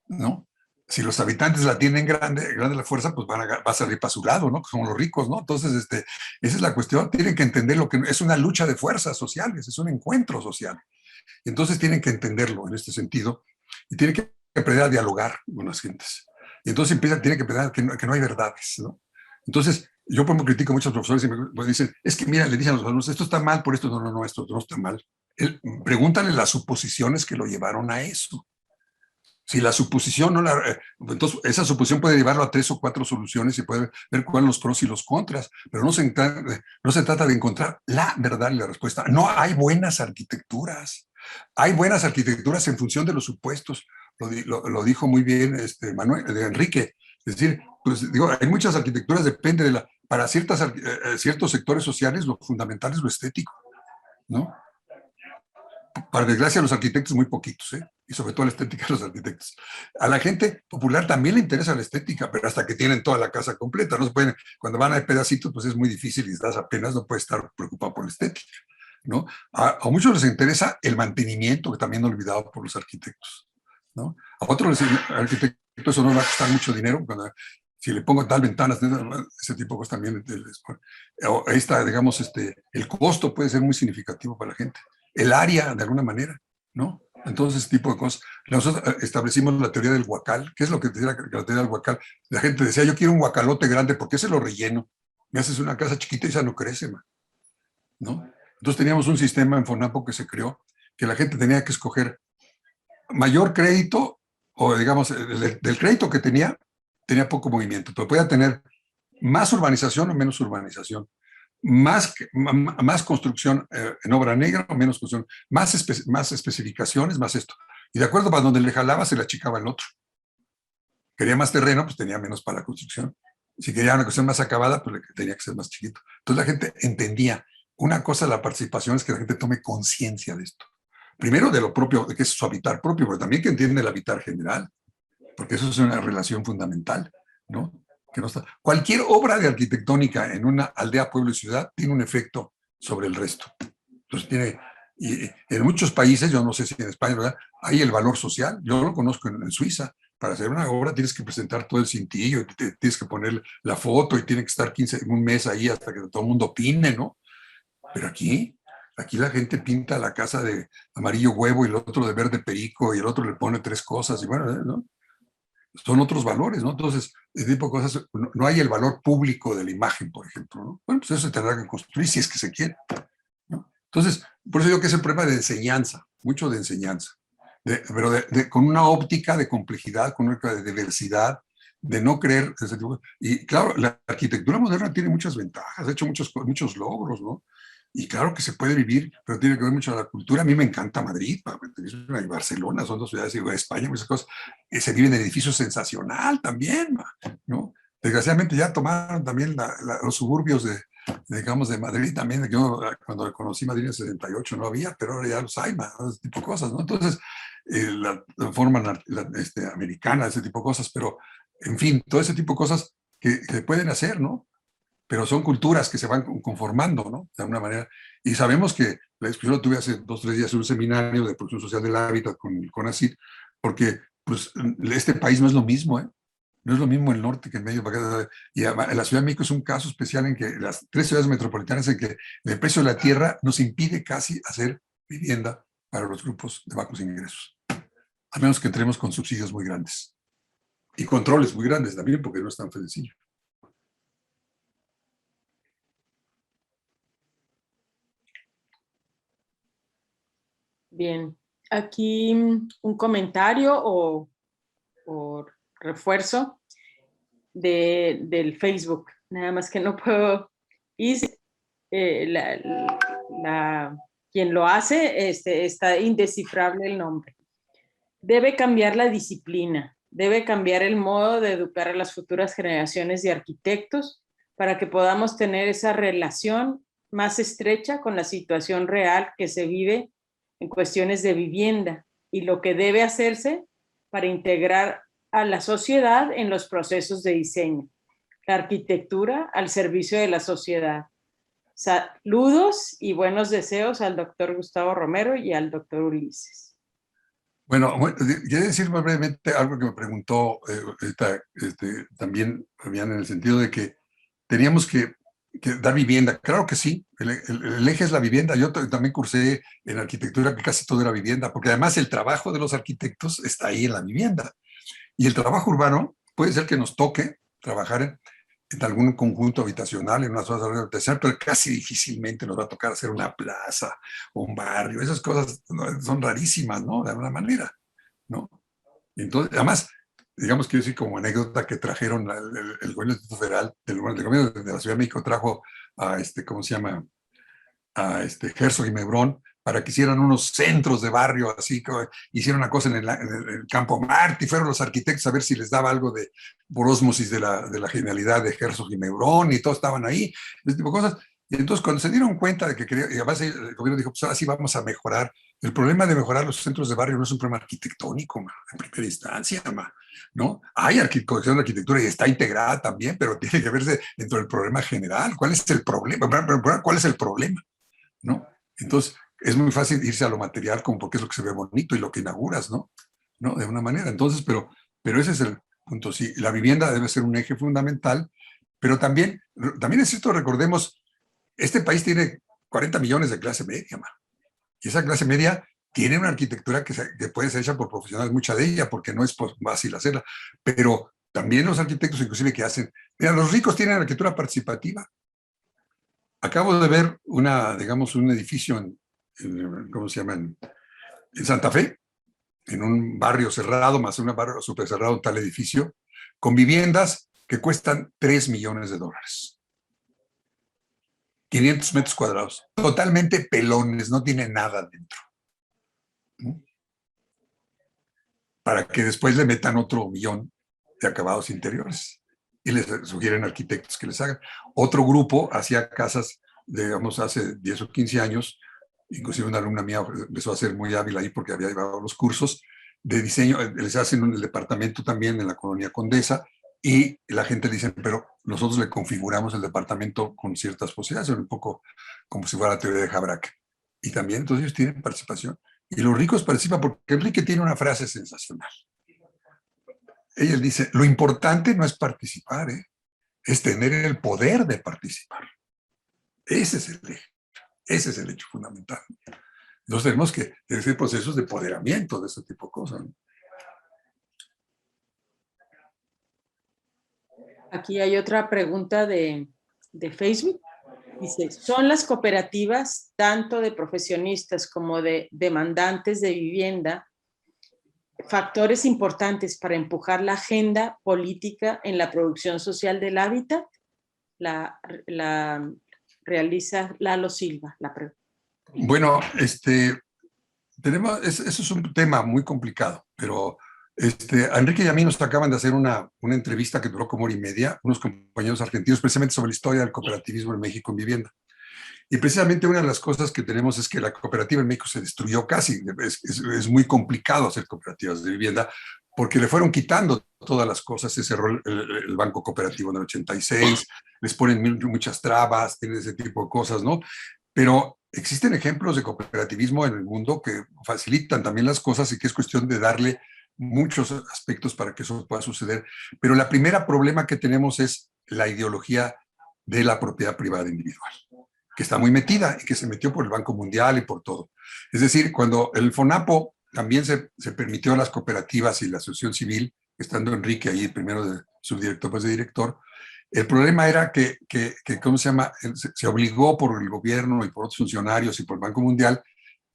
¿no? Si los habitantes la tienen grande la fuerza, pues va a salir para su lado, ¿no? Son los ricos, ¿no? Entonces, esa es la cuestión. Tienen que entender lo que es una lucha de fuerzas sociales, es un encuentro social. Entonces tienen que entenderlo en este sentido y tienen que aprender a dialogar con las gentes. Y entonces tienen que aprender que no hay verdades, ¿no? Entonces, yo por ejemplo critico a muchos profesores y me dicen, es que mira, le dicen a los alumnos, esto está mal por esto, no, esto no está mal. Pregúntale las suposiciones que lo llevaron a eso. Si la suposición no entonces esa suposición puede llevarlo a 3 o 4 soluciones y puede ver cuáles son los pros y los contras, pero no se trata de encontrar la verdad y la respuesta. No hay buenas arquitecturas. Hay buenas arquitecturas en función de los supuestos. Lo dijo muy bien Enrique. Es decir, pues digo, hay muchas arquitecturas, depende para ciertos sectores sociales, lo fundamental es lo estético, ¿no? Para desgracia, los arquitectos muy poquitos, ¿eh? Y sobre todo la estética de los arquitectos. A la gente popular también le interesa la estética, pero hasta que tienen toda la casa completa. No se pueden, cuando van a pedacitos, pues es muy difícil y das apenas, no puedes estar preocupado por la estética, ¿no? A muchos les interesa el mantenimiento, que también olvidado por los arquitectos, ¿no? A otros arquitectos eso no va a costar mucho dinero, si le pongo tal ventanas, ese tipo de cosas también. Ahí está, digamos, el costo puede ser muy significativo para la gente. El área, de alguna manera, ¿no? Entonces, ese tipo de cosas. Nosotros establecimos la teoría del huacal. ¿Qué es lo que decía la teoría del huacal? La gente decía, yo quiero un huacalote grande, ¿por qué se lo relleno? Me haces una casa chiquita y esa no crece, ¿no? Entonces teníamos un sistema en FONAPO que se creó, que la gente tenía que escoger mayor crédito, o digamos, del crédito que tenía poco movimiento, pero podía tener más urbanización o menos urbanización. Más construcción en obra negra o menos construcción, más especificaciones, más esto. Y de acuerdo para donde le jalaba, se le achicaba el otro. Quería más terreno, pues tenía menos para la construcción. Si quería una cuestión más acabada, pues tenía que ser más chiquito. Entonces la gente entendía. Una cosa de la participación es que la gente tome conciencia de esto. Primero de lo propio, de que es su habitar propio, pero también que entiende el habitar general, porque eso es una relación fundamental, ¿no? Que no está. Cualquier obra de arquitectónica en una aldea, pueblo y ciudad tiene un efecto sobre el resto. Entonces y en muchos países, yo no sé si en España, ¿verdad?, hay el valor social. Yo lo conozco en Suiza. Para hacer una obra tienes que presentar todo el cintillo, tienes que poner la foto y tiene que estar un mes ahí hasta que todo el mundo opine, ¿no? Pero aquí Aquí la gente pinta la casa de amarillo huevo y el otro de verde perico y el otro le pone 3 cosas y bueno, ¿no? Son otros valores, ¿no? Entonces, ese tipo de cosas, no hay el valor público de la imagen, por ejemplo, ¿no? Bueno, pues eso se tendrá que construir si es que se quiere, ¿no? Entonces, por eso digo que es el problema de enseñanza, mucho de enseñanza, pero con una óptica de complejidad, con una óptica de diversidad, de no creer ese tipo. Y claro, la arquitectura moderna tiene muchas ventajas, ha hecho muchos logros, ¿no? Y claro que se puede vivir, pero tiene que ver mucho a la cultura. A mí me encanta Madrid, y Barcelona, son 2 ciudades, digo, España, muchas cosas. Se vive en edificios sensacional también, ¿no? Desgraciadamente ya tomaron también los suburbios digamos, de Madrid también. Yo cuando conocí Madrid en el 78 no había, pero ahora ya los hay, ese tipo de cosas, ¿no? Entonces, la forma americana, ese tipo de cosas, pero, en fin, todo ese tipo de cosas que pueden hacer, ¿no? Pero son culturas que se van conformando, ¿no? De alguna manera. Y sabemos que, yo tuve hace 2 o 3 días un seminario de producción social del hábitat con el CONACYT, porque pues, este país no es lo mismo, ¿eh? No es lo mismo el norte que el medio. Y la Ciudad de México es un caso especial en que las 3 ciudades metropolitanas en que el precio de la tierra nos impide casi hacer vivienda para los grupos de bajos ingresos. A menos que entremos con subsidios muy grandes. Y controles muy grandes también, porque no es tan sencillo. Bien, aquí un comentario o refuerzo del Facebook, nada más que no puedo, y quien lo hace está indescifrable el nombre. Debe cambiar la disciplina, debe cambiar el modo de educar a las futuras generaciones de arquitectos para que podamos tener esa relación más estrecha con la situación real que se vive en cuestiones de vivienda y lo que debe hacerse para integrar a la sociedad en los procesos de diseño. La arquitectura al servicio de la sociedad. Saludos y buenos deseos al doctor Gustavo Romero y al doctor Ulises. Bueno, quiero decir más brevemente algo que me preguntó también, Fabián, en el sentido de que teníamos que dar vivienda. Claro que sí, el eje es la vivienda. Yo también cursé en arquitectura que casi todo era vivienda, porque además el trabajo de los arquitectos está ahí en la vivienda. Y el trabajo urbano puede ser que nos toque trabajar en algún conjunto habitacional, en una zona de habitación, pero casi difícilmente nos va a tocar hacer una plaza o un barrio. Esas cosas son rarísimas, ¿no? De alguna manera, ¿no? Y entonces, además, digamos, quiero decir como anécdota que trajeron el gobierno del Distrito Federal, el gobierno de la Ciudad de México trajo a ¿cómo se llama? A Herzog y Mebrón para que hicieran unos centros de barrio, así que hicieron una cosa en el Campo Marte y fueron los arquitectos a ver si les daba algo por ósmosis de la genialidad de Herzog y Mebrón y todos estaban ahí, ese tipo de cosas. Y entonces cuando se dieron cuenta de que quería, y además el gobierno dijo, pues ahora sí vamos a mejorar. El problema de mejorar los centros de barrio no es un problema arquitectónico, en primera instancia, ¿no? Hay corrección de arquitectura y está integrada también, pero tiene que verse dentro del problema general. ¿Cuál es el problema? ¿Cuál es el problema? ¿No? Entonces, es muy fácil irse a lo material como porque es lo que se ve bonito y lo que inauguras, ¿no? ¿No? De una manera. Entonces, pero ese es el punto. Sí, la vivienda debe ser un eje fundamental, pero también es cierto, recordemos, este país tiene 40 millones de clase media, y esa clase media tiene una arquitectura que puede ser hecha por profesionales, mucha de ella, porque no es fácil hacerla, pero también los arquitectos inclusive que hacen, mira, los ricos tienen arquitectura participativa. Acabo de ver digamos, un edificio ¿cómo se llama? En Santa Fe, en un barrio cerrado, más un barrio súper cerrado, tal edificio, con viviendas que cuestan $3 millones. 500 metros cuadrados, totalmente pelones, no tiene nada dentro. ¿No? Para que después le metan otro millón de acabados interiores. Y les sugieren arquitectos que les hagan. Otro grupo hacía casas, digamos, hace 10 o 15 años, inclusive una alumna mía empezó a ser muy hábil ahí porque había llevado los cursos de diseño, les hacen en el departamento también en la colonia Condesa, y la gente dice, pero nosotros le configuramos el departamento con ciertas posibilidades, un poco como si fuera la teoría de Habraque. Y también entonces ellos tienen participación. Y los ricos participan porque Enrique tiene una frase sensacional. Ella dice, lo importante no es participar, es tener el poder de participar. Ese es el eje. Ese es el hecho fundamental. Entonces tenemos que hacer procesos de empoderamiento de ese tipo de cosas, ¿no? Aquí hay otra pregunta de Facebook. Dice, ¿son las cooperativas, tanto de profesionistas como de demandantes de vivienda, factores importantes para empujar la agenda política en la producción social del hábitat? La realiza Lalo Silva, la pregunta. Bueno, eso es un tema muy complicado, pero a Enrique y a mí nos acaban de hacer una entrevista que duró como hora y media, unos compañeros argentinos, precisamente sobre la historia del cooperativismo en México en vivienda. Y precisamente una de las cosas que tenemos es que la cooperativa en México se destruyó casi. Es muy complicado hacer cooperativas de vivienda porque le fueron quitando todas las cosas. Se cerró el Banco Cooperativo en el 86, les ponen muchas trabas, tienen ese tipo de cosas, ¿no? Pero existen ejemplos de cooperativismo en el mundo que facilitan también las cosas y que es cuestión de darle muchos aspectos para que eso pueda suceder. Pero la primera problema que tenemos es la ideología de la propiedad privada individual, que está muy metida y que se metió por el Banco Mundial y por todo. Es decir, cuando el FONAPO también se permitió a las cooperativas y la asociación civil, estando Enrique ahí primero de subdirector, pues de director, el problema era que ¿cómo se llama? Se obligó por el gobierno y por otros funcionarios y por el Banco Mundial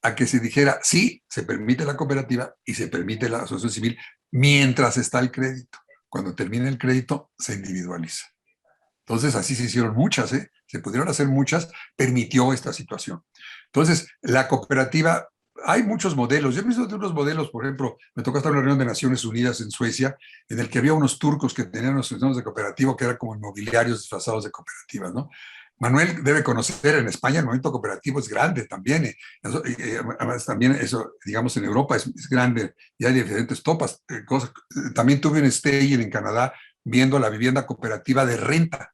a que se dijera, sí, se permite la cooperativa y se permite la asociación civil mientras está el crédito. Cuando termine el crédito, se individualiza. Entonces, así se hicieron muchas, ¿eh? Se pudieron hacer muchas, permitió esta situación. Entonces, la cooperativa, hay muchos modelos. Yo he visto de unos modelos, por ejemplo, me tocó estar en una reunión de Naciones Unidas en Suecia, en el que había unos turcos que tenían unos sistemas de cooperativo que eran como inmobiliarios disfrazados de cooperativas, ¿no? Manuel debe conocer, en España el movimiento cooperativo es grande también. Además, también eso, digamos, en Europa es grande y hay diferentes topas, cosas. También tuve un stay en Canadá viendo la vivienda cooperativa de renta,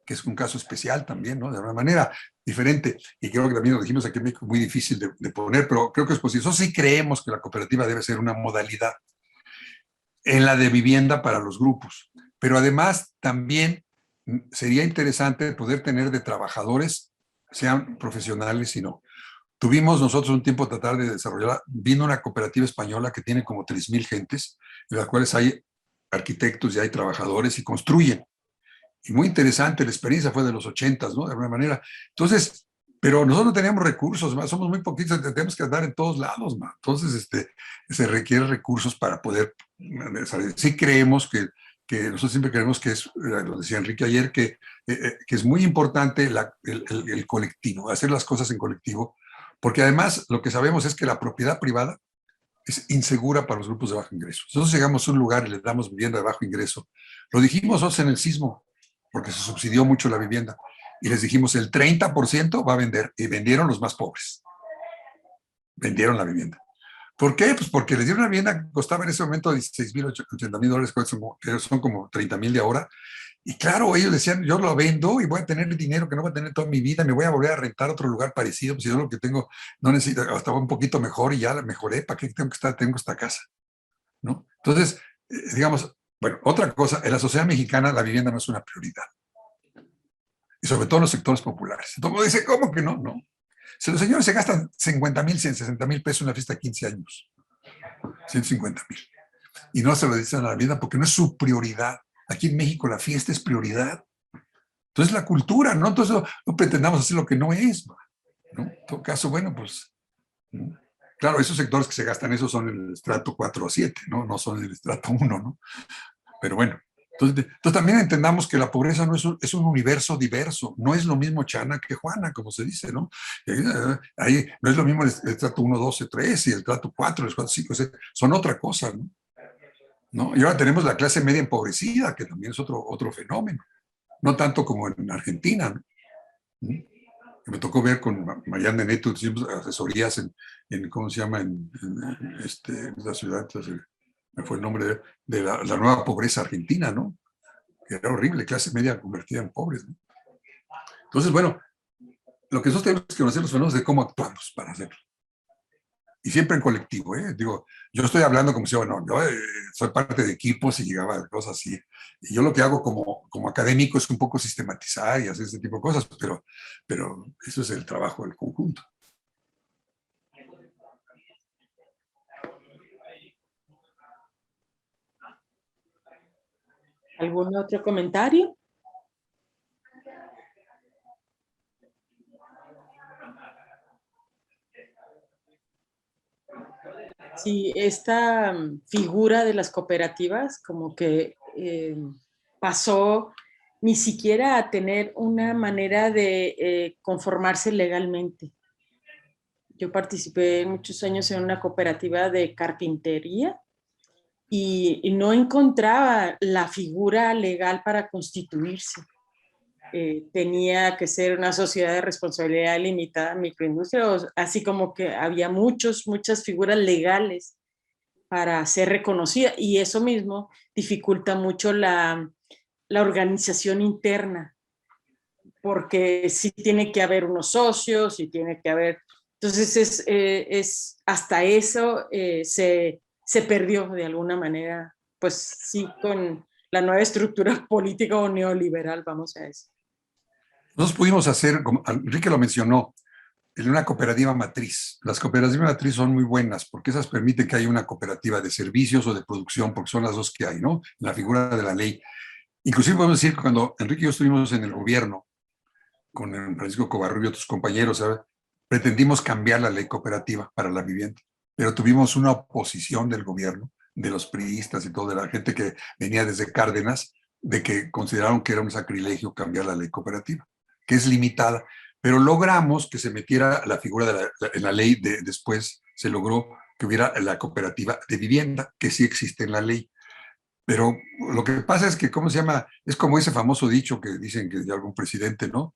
que es un caso especial también, ¿no? De una manera diferente. Y creo que también lo dijimos aquí en México, muy difícil de poner, pero creo que es posible. Eso sí creemos que la cooperativa debe ser una modalidad en la de vivienda para los grupos. Pero además también sería interesante poder tener de trabajadores, sean profesionales y no. Tuvimos nosotros un tiempo tratar de desarrollar, vino una cooperativa española que tiene como 3,000 gentes, en las cuales hay arquitectos y hay trabajadores y construyen. Y muy interesante, la experiencia fue de los 80s, ¿no? De alguna manera. Entonces, pero nosotros no teníamos recursos, más, somos muy poquitos, tenemos que andar en todos lados, más. Entonces, se requieren recursos para poder salir. Sí creemos nosotros siempre creemos que es, lo decía Enrique ayer, que es muy importante el colectivo, hacer las cosas en colectivo, porque además lo que sabemos es que la propiedad privada es insegura para los grupos de bajo ingreso. Nosotros llegamos a un lugar y le damos vivienda de bajo ingreso. Lo dijimos nosotros en el sismo, porque se subsidió mucho la vivienda. Y les dijimos, el 30% va a vender. Y vendieron los más pobres. Vendieron la vivienda. ¿Por qué? Pues porque les dieron una vivienda que costaba en ese momento $16,000, $80,000, que son como 30,000 de ahora. Y claro, ellos decían, yo lo vendo y voy a tener dinero que no voy a tener toda mi vida, me voy a volver a rentar otro lugar parecido, pues si yo lo que tengo no necesito, hasta un poquito mejor y ya la mejoré, ¿para qué tengo que estar? Tengo esta casa, ¿no? Entonces, digamos, bueno, otra cosa, en la sociedad mexicana la vivienda no es una prioridad. Y sobre todo en los sectores populares. Entonces dice, ¿cómo que no? No. Si los señores se gastan 50,000, 160,000 pesos en una fiesta de 15 años, 150,000, y no se lo dicen a la vivienda porque no es su prioridad. Aquí en México la fiesta es prioridad. Entonces la cultura, ¿no? Entonces no pretendamos hacer lo que no es, ¿no? En todo caso, bueno, pues, ¿no? Claro, esos sectores que se gastan eso son el estrato 4 o 7, ¿no? No son el estrato 1, ¿no? Pero bueno, entonces también entendamos que la pobreza no es un universo diverso, no es lo mismo Chana que Juana, como se dice, ¿no? Ahí no es lo mismo el estrato 1, 2, 3 y el estrato 4, el 4, 5, 6, son otra cosa, ¿no? ¿No? Y ahora tenemos la clase media empobrecida, que también es otro fenómeno, no tanto como en Argentina, ¿no? Me tocó ver con Mariana Neto, hicimos asesorías en ¿cómo se llama? En la ciudad, entonces, me fue el nombre de la nueva pobreza argentina, ¿no? Que era horrible, clase media convertida en pobres, ¿no? Entonces, bueno, lo que nosotros tenemos que conocer los fenómenos de cómo actuamos para hacerlo. y siempre en colectivo, ¿eh? Digo, yo estoy hablando como si yo soy parte de equipos y llegaba a cosas así. Y yo lo que hago como académico es un poco sistematizar y hacer ese tipo de cosas, pero eso es el trabajo del conjunto. ¿Algún otro comentario? Sí, esta figura de las cooperativas como que pasó ni siquiera a tener una manera de conformarse legalmente. Yo participé muchos años en una cooperativa de carpintería y no encontraba la figura legal para constituirse. Tenía que ser una sociedad de responsabilidad limitada, microindustria, así como que había muchas figuras legales para ser reconocida y eso mismo dificulta mucho la organización interna, porque sí tiene que haber unos socios, sí tiene que haber... Entonces hasta eso se perdió de alguna manera, pues sí, con la nueva estructura política o neoliberal, vamos a decir. Nosotros pudimos hacer, como Enrique lo mencionó, en una cooperativa matriz. Las cooperativas matriz son muy buenas porque esas permiten que haya una cooperativa de servicios o de producción, porque son las dos que hay, ¿no? En la figura de la ley. Inclusive podemos decir que cuando Enrique y yo estuvimos en el gobierno, con Francisco Covarrubio y otros compañeros, ¿sabes? Pretendimos cambiar la ley cooperativa para la vivienda, pero tuvimos una oposición del gobierno, de los priistas y todo, de la gente que venía desde Cárdenas, de que consideraron que era un sacrilegio cambiar la ley cooperativa, que es limitada, pero logramos que se metiera la figura en la ley, después se logró que hubiera la cooperativa de vivienda, que sí existe en la ley. Pero lo que pasa es que, ¿cómo se llama? Es como ese famoso dicho que dicen que de algún presidente, ¿no?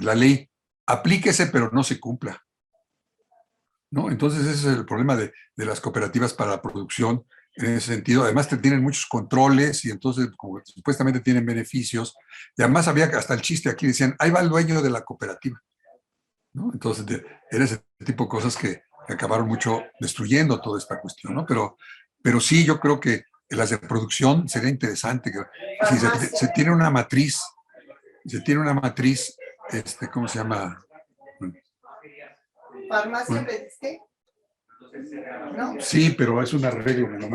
La ley, aplíquese pero no se cumpla, ¿no? Entonces ese es el problema de las cooperativas para la producción en ese sentido. Además tienen muchos controles y entonces como supuestamente tienen beneficios. Y además había hasta el chiste aquí, decían, ahí va el dueño de la cooperativa, ¿no? Entonces era ese tipo de cosas que acabaron mucho destruyendo toda esta cuestión, ¿no? Pero sí, yo creo que las de producción sería interesante que si se tiene una matriz, ¿cómo se llama? ¿Farmacia pediste? ¿No? Sí, pero es un arreglo, me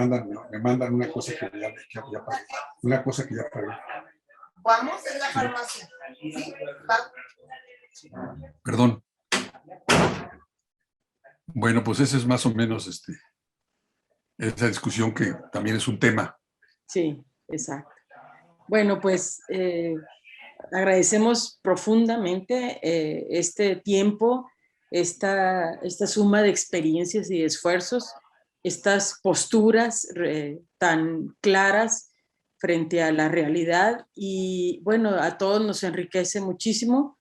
mandan una cosa que ya pagué. Una cosa que ya pagué. Vamos en la farmacia. ¿Sí? Va. Perdón. Bueno, pues ese es más o menos esa discusión que también es un tema. Sí, exacto. Bueno, pues agradecemos profundamente este tiempo, esta suma de experiencias y esfuerzos, estas posturas tan claras frente a la realidad y bueno, a todos nos enriquece muchísimo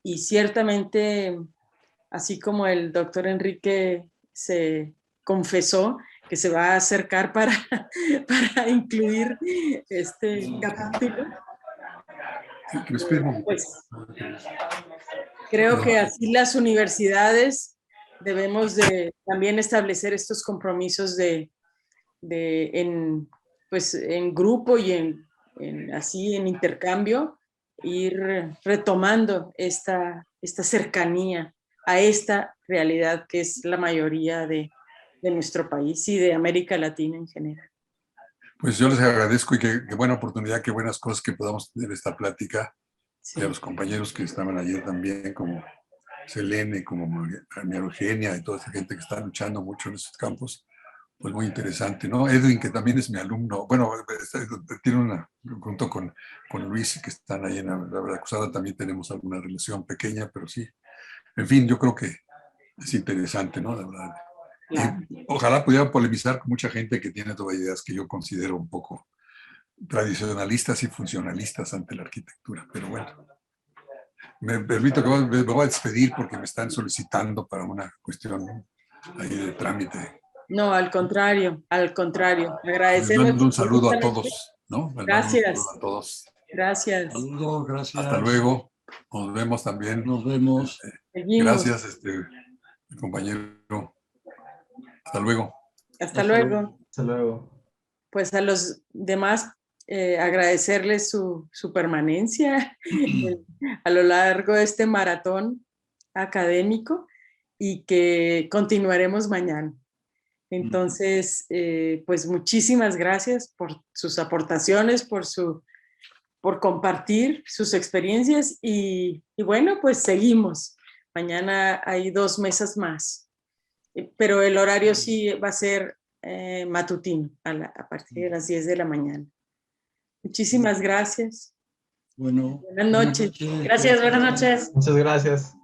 y ciertamente, así como el doctor Enrique se confesó que se va a acercar para incluir este capítulo, pues creo que así las universidades debemos de también establecer estos compromisos en grupo y así en intercambio, ir retomando esta cercanía a esta realidad que es la mayoría de nuestro país y de América Latina en general. Pues yo les agradezco y qué buena oportunidad, qué buenas cosas que podamos tener esta plática. Sí. Y a los compañeros que estaban ayer también, como Selene, como María Eugenia y toda esa gente que está luchando mucho en estos campos, pues muy interesante, ¿no? Edwin, que también es mi alumno, bueno, tiene junto con Luis, que están ahí en la Veracruzada, también tenemos alguna relación pequeña, pero sí. En fin, yo creo que es interesante, ¿no? La verdad. Claro. Ojalá pudiera polemizar con mucha gente que tiene todas ideas que yo considero un poco tradicionalistas y funcionalistas ante la arquitectura, pero bueno. Me permito que me voy a despedir porque me están solicitando para una cuestión ahí de trámite. No, al contrario. Agradecemos. Les mando un saludo a todos, ¿no? Gracias. Un saludo a todos. Gracias. Saludos, gracias. Hasta luego. Nos vemos también. Nos vemos. Gracias, compañero Hasta luego. Hasta luego. Hasta luego. Pues a los demás agradecerles su permanencia a lo largo de este maratón académico y que continuaremos mañana. Entonces, pues muchísimas gracias por sus aportaciones, por compartir sus experiencias y bueno, pues seguimos. Mañana hay 2 mesas más, pero el horario sí va a ser matutino a partir de las 10 de la mañana. Muchísimas gracias. Bueno, Buenas noches. Gracias, buenas noches. Muchas gracias.